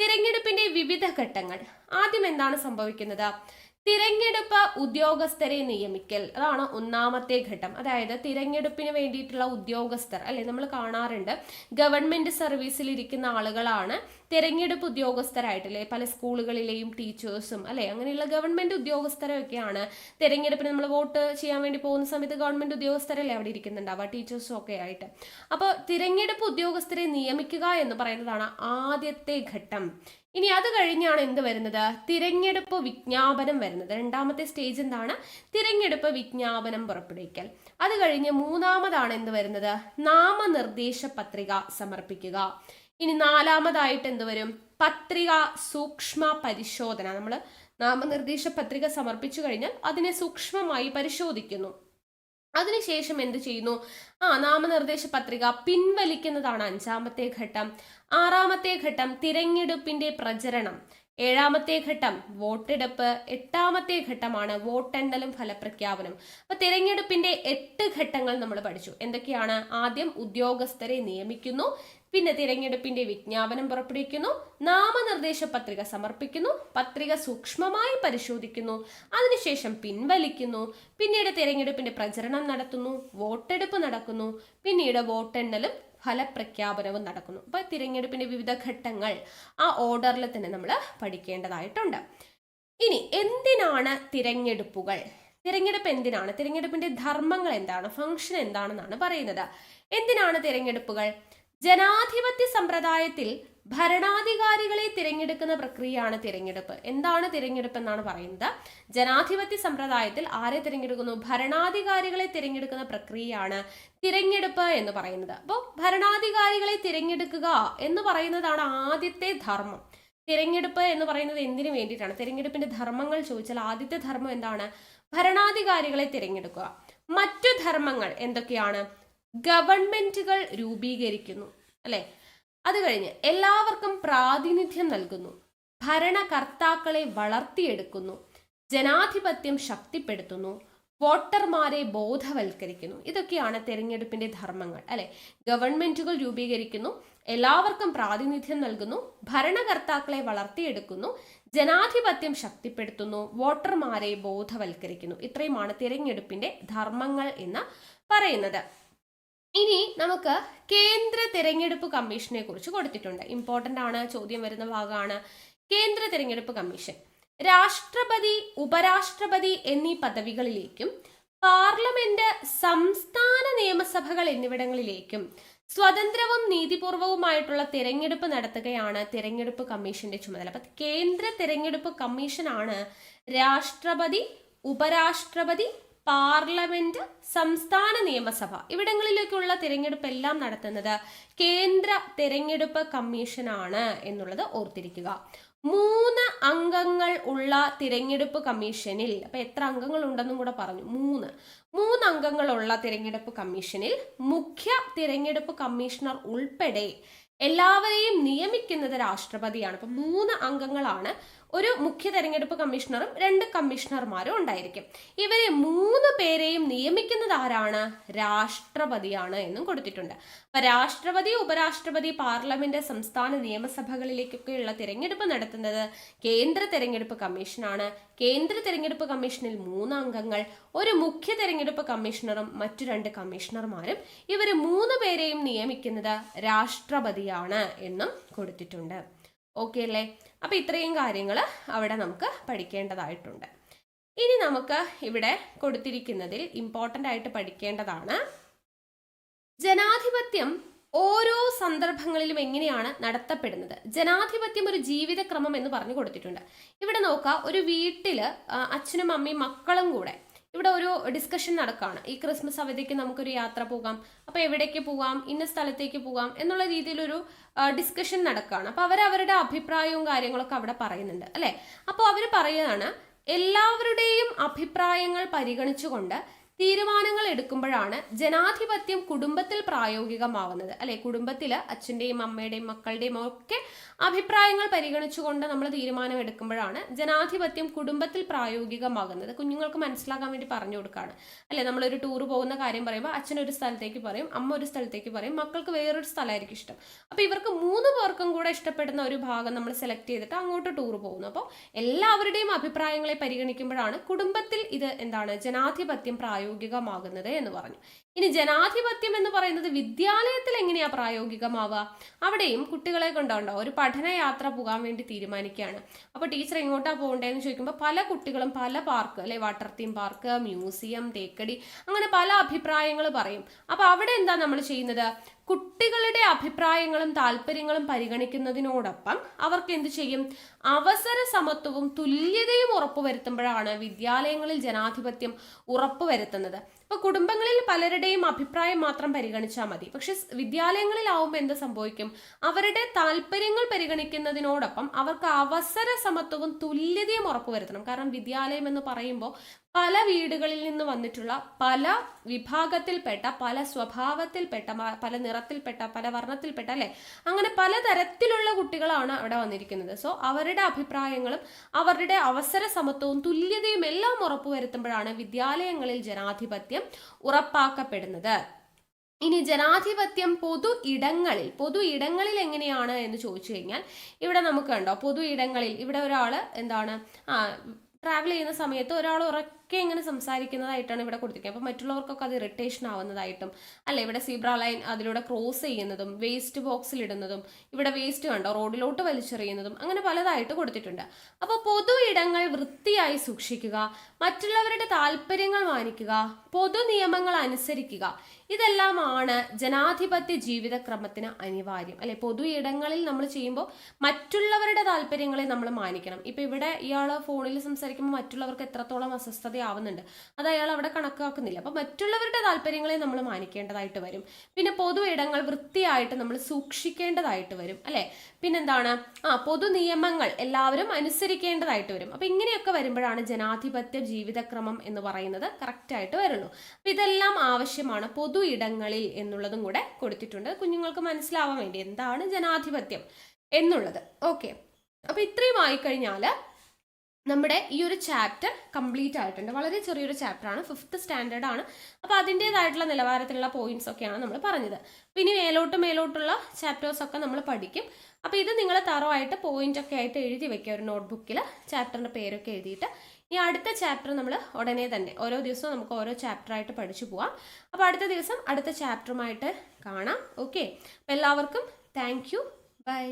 തിരഞ്ഞെടുപ്പിന്റെ വിവിധ ഘട്ടങ്ങൾ. ആദ്യം എന്താണ് സംഭവിക്കുന്നത്? തിരഞ്ഞെടുപ്പ് ഉദ്യോഗസ്ഥരെ നിയമിക്കൽ, അതാണ് ഒന്നാമത്തെ ഘട്ടം. അതായത് തിരഞ്ഞെടുപ്പിന് വേണ്ടിയിട്ടുള്ള ഉദ്യോഗസ്ഥർ, അല്ലെ, നമ്മൾ കാണാറുണ്ട് ഗവൺമെന്റ് സർവീസിൽ ഇരിക്കുന്ന ആളുകളാണ് തിരഞ്ഞെടുപ്പ് ഉദ്യോഗസ്ഥരായിട്ടല്ലേ, പല സ്കൂളുകളിലെയും ടീച്ചേഴ്സും, അല്ലെ, അങ്ങനെയുള്ള ഗവൺമെന്റ് ഉദ്യോഗസ്ഥരൊക്കെയാണ് തിരഞ്ഞെടുപ്പിന് നമ്മൾ വോട്ട് ചെയ്യാൻ വേണ്ടി പോകുന്ന സമയത്ത് ഗവൺമെന്റ് ഉദ്യോഗസ്ഥരല്ലേ അവിടെ ഇരിക്കുന്നുണ്ടാവുക, ടീച്ചേഴ്സും ഒക്കെ ആയിട്ട്. അപ്പോൾ തിരഞ്ഞെടുപ്പ് ഉദ്യോഗസ്ഥരെ നിയമിക്കുക എന്ന് പറയുന്നതാണ് ആദ്യത്തെ ഘട്ടം. ഇനി അത് കഴിഞ്ഞാണ് എന്ത് വരുന്നത്? തിരഞ്ഞെടുപ്പ് വിജ്ഞാപനം വരുന്നത്. രണ്ടാമത്തെ സ്റ്റേജ് എന്താണ്? തിരഞ്ഞെടുപ്പ് വിജ്ഞാപനം പുറപ്പെടുവിക്കൽ. അത് കഴിഞ്ഞ് മൂന്നാമതാണ് എന്ത് വരുന്നത്? നാമനിർദ്ദേശ പത്രിക സമർപ്പിക്കുക. ഇനി നാലാമതായിട്ട് എന്ത് വരും? പത്രിക സൂക്ഷ്മ പരിശോധന. നമ്മൾ നാമനിർദ്ദേശ പത്രിക സമർപ്പിച്ചു കഴിഞ്ഞാൽ അതിനെ സൂക്ഷ്മമായി പരിശോധിക്കുന്നു. അതിനുശേഷം എന്ത് ചെയ്യുന്നു? നാമനിർദ്ദേശ പത്രിക പിൻവലിക്കുന്നതാണ് 5ാമത്തെ ഘട്ടം. 6ാമത്തെ ഘട്ടം തിരഞ്ഞെടുപ്പിന്റെ പ്രചരണം. 7ാമത്തെ ഘട്ടം വോട്ടെടുപ്പ്. 8ാമത്തെ ഘട്ടമാണ് വോട്ടെണ്ണലും ഫലപ്രഖ്യാപനം. അപ്പൊ തിരഞ്ഞെടുപ്പിന്റെ 8 ഘട്ടങ്ങൾ നമ്മൾ പഠിച്ചു. എന്തൊക്കെയാണ്? ആദ്യം ഉദ്യോഗസ്ഥരെ നിയമിക്കുന്നു, പിന്നെ തിരഞ്ഞെടുപ്പിന്റെ വിജ്ഞാപനം പുറപ്പെടുവിക്കുന്നു, നാമനിർദ്ദേശ പത്രിക സമർപ്പിക്കുന്നു, പത്രിക സൂക്ഷ്മമായി പരിശോധിക്കുന്നു, അതിനുശേഷം പിൻവലിക്കുന്നു, പിന്നീട് തിരഞ്ഞെടുപ്പിന്റെ പ്രചരണം നടത്തുന്നു, വോട്ടെടുപ്പ് നടക്കുന്നു, പിന്നീട് വോട്ടെണ്ണലും ഫലപ്രഖ്യാപനവും നടക്കുന്നു. അപ്പൊ തിരഞ്ഞെടുപ്പിന്റെ വിവിധ ഘട്ടങ്ങൾ ആ ഓർഡറിൽ തന്നെ നമ്മൾ പഠിക്കേണ്ടതായിട്ടുണ്ട്. ഇനി എന്തിനാണ് തിരഞ്ഞെടുപ്പുകൾ? തിരഞ്ഞെടുപ്പ് എന്തിനാണ്? തിരഞ്ഞെടുപ്പിന്റെ ധർമ്മങ്ങൾ എന്താണ്? ഫംഗ്ഷൻ എന്താണെന്നാണ് പറയുന്നത്. എന്തിനാണ് തിരഞ്ഞെടുപ്പുകൾ? ജനാധിപത്യ സമ്പ്രദായത്തിൽ ഭരണാധികാരികളെ തിരഞ്ഞെടുക്കുന്ന പ്രക്രിയയാണ് തിരഞ്ഞെടുപ്പ്. എന്താണ് തിരഞ്ഞെടുപ്പ് എന്നാണ് പറയുന്നത്? ജനാധിപത്യ സമ്പ്രദായത്തിൽ ആരെ തിരഞ്ഞെടുക്കുന്നു? ഭരണാധികാരികളെ തിരഞ്ഞെടുക്കുന്ന പ്രക്രിയയാണ് തിരഞ്ഞെടുപ്പ് എന്ന് പറയുന്നത്. അപ്പോൾ ഭരണാധികാരികളെ തിരഞ്ഞെടുക്കുക എന്ന് പറയുന്നതാണ് ആദ്യത്തെ ധർമ്മം. തിരഞ്ഞെടുപ്പ് എന്ന് പറയുന്നത് എന്തിനു വേണ്ടിയിട്ടാണ്? തിരഞ്ഞെടുപ്പിന്റെ ധർമ്മങ്ങൾ ചോദിച്ചാൽ ആദ്യത്തെ ധർമ്മം എന്താണ്? ഭരണാധികാരികളെ തിരഞ്ഞെടുക്കുക. മറ്റു ധർമ്മങ്ങൾ എന്തൊക്കെയാണ്? ഗവൺമെന്റുകൾ രൂപീകരിക്കുന്നു, അല്ലെ? അത് കഴിഞ്ഞ് എല്ലാവർക്കും പ്രാതിനിധ്യം നൽകുന്നു, ഭരണകർത്താക്കളെ വളർത്തിയെടുക്കുന്നു, ജനാധിപത്യം ശക്തിപ്പെടുത്തുന്നു, വോട്ടർമാരെ ബോധവൽക്കരിക്കുന്നു. ഇതൊക്കെയാണ് തെരഞ്ഞെടുപ്പിന്റെ ധർമ്മങ്ങൾ, അല്ലെ? ഗവൺമെന്റുകൾ രൂപീകരിക്കുന്നു, എല്ലാവർക്കും പ്രാതിനിധ്യം നൽകുന്നു, ഭരണകർത്താക്കളെ വളർത്തിയെടുക്കുന്നു, ജനാധിപത്യം ശക്തിപ്പെടുത്തുന്നു, വോട്ടർമാരെ ബോധവൽക്കരിക്കുന്നു. ഇത്രയുമാണ് തിരഞ്ഞെടുപ്പിന്റെ ധർമ്മങ്ങൾ എന്ന് പറയുന്നത്. ഇനി നമുക്ക് കേന്ദ്ര തിരഞ്ഞെടുപ്പ് കമ്മീഷനെ കുറിച്ച് കൊടുത്തിട്ടുണ്ട്. ഇമ്പോർട്ടന്റ് ആണ്, ചോദ്യം വരുന്ന ഭാഗമാണ്. കേന്ദ്ര തിരഞ്ഞെടുപ്പ് കമ്മീഷൻ രാഷ്ട്രപതി, ഉപരാഷ്ട്രപതി എന്നീ പദവികളിലേക്കും പാർലമെന്റ്, സംസ്ഥാന നിയമസഭകൾ എന്നിവിടങ്ങളിലേക്കും സ്വതന്ത്രവും നീതിപൂർവവുമായിട്ടുള്ള തിരഞ്ഞെടുപ്പ് നടത്തുകയാണ് തിരഞ്ഞെടുപ്പ് കമ്മീഷന്റെ ചുമതല. അപ്പൊ കേന്ദ്ര തിരഞ്ഞെടുപ്പ് കമ്മീഷനാണ് രാഷ്ട്രപതി, ഉപരാഷ്ട്രപതി, പാർലമെന്റ്, സംസ്ഥാന നിയമസഭ ഇവിടങ്ങളിലേക്കുള്ള തിരഞ്ഞെടുപ്പ് എല്ലാം നടത്തുന്നത് കേന്ദ്ര തിരഞ്ഞെടുപ്പ് കമ്മീഷനാണ് എന്നുള്ളത് ഓർത്തിരിക്കുക. 3 അംഗങ്ങൾ ഉള്ള തിരഞ്ഞെടുപ്പ് കമ്മീഷനിൽ, അപ്പൊ എത്ര അംഗങ്ങൾ ഉണ്ടെന്നും കൂടെ പറഞ്ഞു, 3 അംഗങ്ങളുള്ള തിരഞ്ഞെടുപ്പ് കമ്മീഷനിൽ മുഖ്യ തിരഞ്ഞെടുപ്പ് കമ്മീഷണർ ഉൾപ്പെടെ എല്ലാവരെയും നിയമിക്കുന്നത് രാഷ്ട്രപതിയാണ്. അപ്പൊ 3 അംഗങ്ങളാണ്. ഒരു മുഖ്യ തെരഞ്ഞെടുപ്പ് കമ്മീഷണറും 2 കമ്മീഷണർമാരും ഉണ്ടായിരിക്കും. ഇവരെ 3 പേരെയും നിയമിക്കുന്നത് ആരാണ്? രാഷ്ട്രപതിയാണ് എന്നും കൊടുത്തിട്ടുണ്ട്. അപ്പൊ രാഷ്ട്രപതി, ഉപരാഷ്ട്രപതി, പാർലമെന്റ്, സംസ്ഥാന നിയമസഭകളിലേക്കൊക്കെയുള്ള തിരഞ്ഞെടുപ്പ് നടത്തുന്നത് കേന്ദ്ര തിരഞ്ഞെടുപ്പ് കമ്മീഷനാണ്. കേന്ദ്ര തിരഞ്ഞെടുപ്പ് കമ്മീഷനിൽ 3 അംഗങ്ങൾ, ഒരു മുഖ്യ തിരഞ്ഞെടുപ്പ് കമ്മീഷണറും മറ്റു 2 കമ്മീഷണർമാരും. ഇവര് 3 പേരെയും നിയമിക്കുന്നത് രാഷ്ട്രപതിയാണ് എന്നും കൊടുത്തിട്ടുണ്ട്. ഓക്കെ അല്ലേ? അപ്പൊ ഇത്രയും കാര്യങ്ങൾ അവിടെ നമുക്ക് പഠിക്കേണ്ടതായിട്ടുണ്ട്. ഇനി നമുക്ക് ഇവിടെ കൊടുത്തിരിക്കുന്നതിൽ ഇമ്പോർട്ടൻ്റ് ആയിട്ട് പഠിക്കേണ്ടതാണ് ജനാധിപത്യം ഓരോ സന്ദർഭങ്ങളിലും എങ്ങനെയാണ് നടത്തപ്പെടുന്നത്. ജനാധിപത്യം ഒരു ജീവിതക്രമം എന്ന് പറഞ്ഞു കൊടുത്തിട്ടുണ്ട്. ഇവിടെ നോക്കുക, ഒരു വീട്ടില് അച്ഛനും അമ്മയും മക്കളും കൂടെ ഇവിടെ ഒരു ഡിസ്കഷൻ നടക്കുകയാണ്. ഈ ക്രിസ്മസ് അവധിക്ക് നമുക്കൊരു യാത്ര പോകാം, അപ്പൊ എവിടേക്ക് പോകാം, ഇന്ന സ്ഥലത്തേക്ക് പോകാം എന്നുള്ള രീതിയിലൊരു ഡിസ്കഷൻ നടക്കുകയാണ്. അപ്പൊ അവരവരുടെ അഭിപ്രായവും കാര്യങ്ങളൊക്കെ അവിടെ പറയുന്നുണ്ട്, അല്ലെ? അപ്പോൾ അവർ പറയുകയാണ്, എല്ലാവരുടെയും അഭിപ്രായങ്ങൾ പരിഗണിച്ചുകൊണ്ട് തീരുമാനങ്ങൾ എടുക്കുമ്പോഴാണ് ജനാധിപത്യം കുടുംബത്തിൽ പ്രായോഗികമാവുന്നത്, അല്ലെ? കുടുംബത്തില് അച്ഛൻ്റെയും അമ്മയുടെയും മക്കളുടെയും ഒക്കെ അഭിപ്രായങ്ങൾ പരിഗണിച്ചുകൊണ്ട് നമ്മൾ തീരുമാനം എടുക്കുമ്പോഴാണ് ജനാധിപത്യം കുടുംബത്തിൽ പ്രായോഗികമാകുന്നത്. കുഞ്ഞുങ്ങൾക്ക് മനസ്സിലാക്കാൻ വേണ്ടി പറഞ്ഞു കൊടുക്കുകയാണ്, അല്ലെ? നമ്മളൊരു ടൂർ പോകുന്ന കാര്യം പറയുമ്പോൾ അച്ഛൻ ഒരു സ്ഥലത്തേക്ക് പറയും, അമ്മ ഒരു സ്ഥലത്തേക്ക് പറയും, മക്കൾക്ക് വേറൊരു സ്ഥലമായിരിക്കും ഇഷ്ടം. അപ്പോൾ ഇവർക്ക് 3 പേർക്കും കൂടെ ഇഷ്ടപ്പെടുന്ന ഒരു ഭാഗം നമ്മൾ സെലക്ട് ചെയ്തിട്ട് അങ്ങോട്ട് ടൂർ പോകുന്നു. അപ്പോൾ എല്ലാവരുടെയും അഭിപ്രായങ്ങളെ പരിഗണിക്കുമ്പോഴാണ് കുടുംബത്തിൽ ഇത് എന്താണ് ജനാധിപത്യം പ്രായോഗികമാകുന്നത് എന്ന് പറഞ്ഞു. ഇനി ജനാധിപത്യം എന്ന് പറയുന്നത് വിദ്യാലയത്തിൽ എങ്ങനെയാ പ്രായോഗികമാവുക? അവിടെയും കുട്ടികളെ കൊണ്ടുണ്ടോ ഒരു പഠനയാത്ര പോകാൻ വേണ്ടി തീരുമാനിക്കുകയാണ്. അപ്പോൾ ടീച്ചർ എങ്ങോട്ടാ പോകേണ്ടതെന്ന് ചോദിക്കുമ്പോൾ പല കുട്ടികളും പല പാർക്ക്, അല്ലെ? Water theme park, museum, Thekkady, അങ്ങനെ പല അഭിപ്രായങ്ങൾ പറയും. അപ്പോൾ അവിടെ എന്താ നമ്മൾ ചെയ്യുന്നത്? കുട്ടികളുടെ അഭിപ്രായങ്ങളും താല്പര്യങ്ങളും പരിഗണിക്കുന്നതിനോടൊപ്പം അവർക്ക് എന്ത് ചെയ്യും? അവസര സമത്വവും തുല്യതയും ഉറപ്പുവരുത്തുമ്പോഴാണ് വിദ്യാലയങ്ങളിൽ ജനാധിപത്യം ഉറപ്പുവരുത്തുന്നത്. അപ്പോൾ കുടുംബങ്ങളിൽ പലരുടെയും അഭിപ്രായം മാത്രം പരിഗണിച്ചാൽ മതി. പക്ഷെ വിദ്യാലയങ്ങളിലാവുമ്പോൾ എന്ത് സംഭവിക്കും? അവരുടെ താല്പര്യങ്ങൾ പരിഗണിക്കുന്നതിനോടൊപ്പം അവർക്ക് അവസര സമത്വവും തുല്യതയും ഉറപ്പുവരുത്തണം. കാരണം വിദ്യാലയം എന്ന് പറയുമ്പോൾ പല വീടുകളിൽ നിന്ന് വന്നിട്ടുള്ള, പല വിഭാഗത്തിൽപ്പെട്ട, പല സ്വഭാവത്തിൽപ്പെട്ട, പല നിറത്തിൽപ്പെട്ട, പല വർണ്ണത്തിൽപ്പെട്ട, അല്ലെ, അങ്ങനെ പലതരത്തിലുള്ള കുട്ടികളാണ് അവിടെ വന്നിരിക്കുന്നത്. സോ അവരുടെ അഭിപ്രായങ്ങളും അവരുടെ അവസര സമത്വവും തുല്യതയും എല്ലാം ഉറപ്പുവരുത്തുമ്പോഴാണ് വിദ്യാലയങ്ങളിൽ ജനാധിപത്യം ഉറപ്പാക്കപ്പെടുന്നത്. ഇനി ജനാധിപത്യം പൊതു ഇടങ്ങളിൽ എങ്ങനെയാണ് എന്ന് ചോദിച്ചു കഴിഞ്ഞാൽ, ഇവിടെ നമുക്ക് കണ്ടോ, പൊതു ഇടങ്ങളിൽ ഇവിടെ ഒരാൾ എന്താണ് ട്രാവൽ ചെയ്യുന്ന സമയത്ത് ഒരാൾ ഉറക്കെ ഇങ്ങനെ സംസാരിക്കുന്നതായിട്ടാണ് ഇവിടെ കൊടുത്തിരിക്കുന്നത്. അപ്പോൾ മറ്റുള്ളവർക്കൊക്കെ അത് ഇറിറ്റേഷൻ ആവുന്നതായിട്ടും, അല്ലെ, ഇവിടെ സീബ്ര ലൈൻ അതിലൂടെ ക്രോസ് ചെയ്യുന്നതും, വേസ്റ്റ് ബോക്സിൽ ഇടുന്നതും, ഇവിടെ വേസ്റ്റ് കണ്ടോ റോഡിലോട്ട് വലിച്ചെറിയുന്നതും, അങ്ങനെ പലതായിട്ട് കൊടുത്തിട്ടുണ്ട്. അപ്പോൾ പൊതു ഇടങ്ങൾ വൃത്തിയായി സൂക്ഷിക്കുക, മറ്റുള്ളവരുടെ താല്പര്യങ്ങൾ മാനിക്കുക, പൊതു നിയമങ്ങൾ അനുസരിക്കുക, ഇതെല്ലാമാണ് ജനാധിപത്യ ജീവിതക്രമത്തിന് അനിവാര്യം, അല്ലെ. പൊതു ഇടങ്ങളിൽ നമ്മൾ ചെയ്യുമ്പോൾ മറ്റുള്ളവരുടെ താല്പര്യങ്ങളെ നമ്മൾ മാനിക്കണം. ഇപ്പൊ ഇവിടെ ഇയാൾ ഫോണിൽ സംസാരിക്കുമ്പോൾ മറ്റുള്ളവർക്ക് എത്രത്തോളം അസ്വസ്ഥതയാവുന്നുണ്ട് അത് അയാൾ അവിടെ കണക്കാക്കുന്നില്ല. അപ്പൊ മറ്റുള്ളവരുടെ താല്പര്യങ്ങളെ നമ്മൾ മാനിക്കേണ്ടതായിട്ട് വരും. പിന്നെ പൊതു ഇടങ്ങൾ വൃത്തിയായിട്ട് നമ്മൾ സൂക്ഷിക്കേണ്ടതായിട്ട് വരും, അല്ലെ. പിന്നെന്താണ്, പൊതു നിയമങ്ങൾ എല്ലാവരും അനുസരിക്കേണ്ടതായിട്ട് വരും. അപ്പൊ ഇങ്ങനെയൊക്കെ വരുമ്പോഴാണ് ജനാധിപത്യ ജീവിതക്രമം എന്ന് പറയുന്നത് കറക്റ്റ് ആയിട്ട് വരുള്ളൂ. അപ്പൊ ഇതെല്ലാം ആവശ്യമാണ് പൊതു ഇടങ്ങളിൽ എന്നുള്ളതും കൂടെ കൊടുത്തിട്ടുണ്ട്, കുഞ്ഞുങ്ങൾക്ക് മനസ്സിലാവാൻ വേണ്ടി എന്താണ് ജനാധിപത്യം എന്നുള്ളത്. ഓക്കെ, അപ്പൊ ഇത്രയും ആയിക്കഴിഞ്ഞാൽ നമ്മുടെ ഈ ഒരു ചാപ്റ്റർ കംപ്ലീറ്റ് ആയിട്ടുണ്ട്. വളരെ ചെറിയൊരു ചാപ്റ്ററാണ്, 5th സ്റ്റാൻഡേർഡ് ആണ്. അപ്പോൾ അതിൻ്റെതായിട്ടുള്ള നിലവാരത്തിലുള്ള പോയിന്റ്സ് ഒക്കെയാണ് നമ്മൾ പറഞ്ഞത്. പിന്നെ മേലോട്ടുള്ള ചാപ്റ്റേഴ്സൊക്കെ നമ്മൾ പഠിക്കും. അപ്പോൾ ഇത് നിങ്ങൾ തറവായിട്ട് പോയിന്റ് ഒക്കെ ആയിട്ട് എഴുതി വെക്കുക ഒരു നോട്ട്ബുക്കിൽ, ചാപ്റ്ററിൻ്റെ പേരൊക്കെ എഴുതിയിട്ട്. ഈ അടുത്ത ചാപ്റ്റർ നമ്മൾ ഉടനെ തന്നെ ഓരോ ദിവസവും നമുക്ക് ഓരോ ചാപ്റ്ററായിട്ട് പഠിച്ചു പോവാം. അപ്പോൾ അടുത്ത ദിവസം അടുത്ത ചാപ്റ്ററുമായിട്ട് കാണാം. ഓക്കെ, അപ്പോൾ എല്ലാവർക്കും താങ്ക് യു, ബൈ.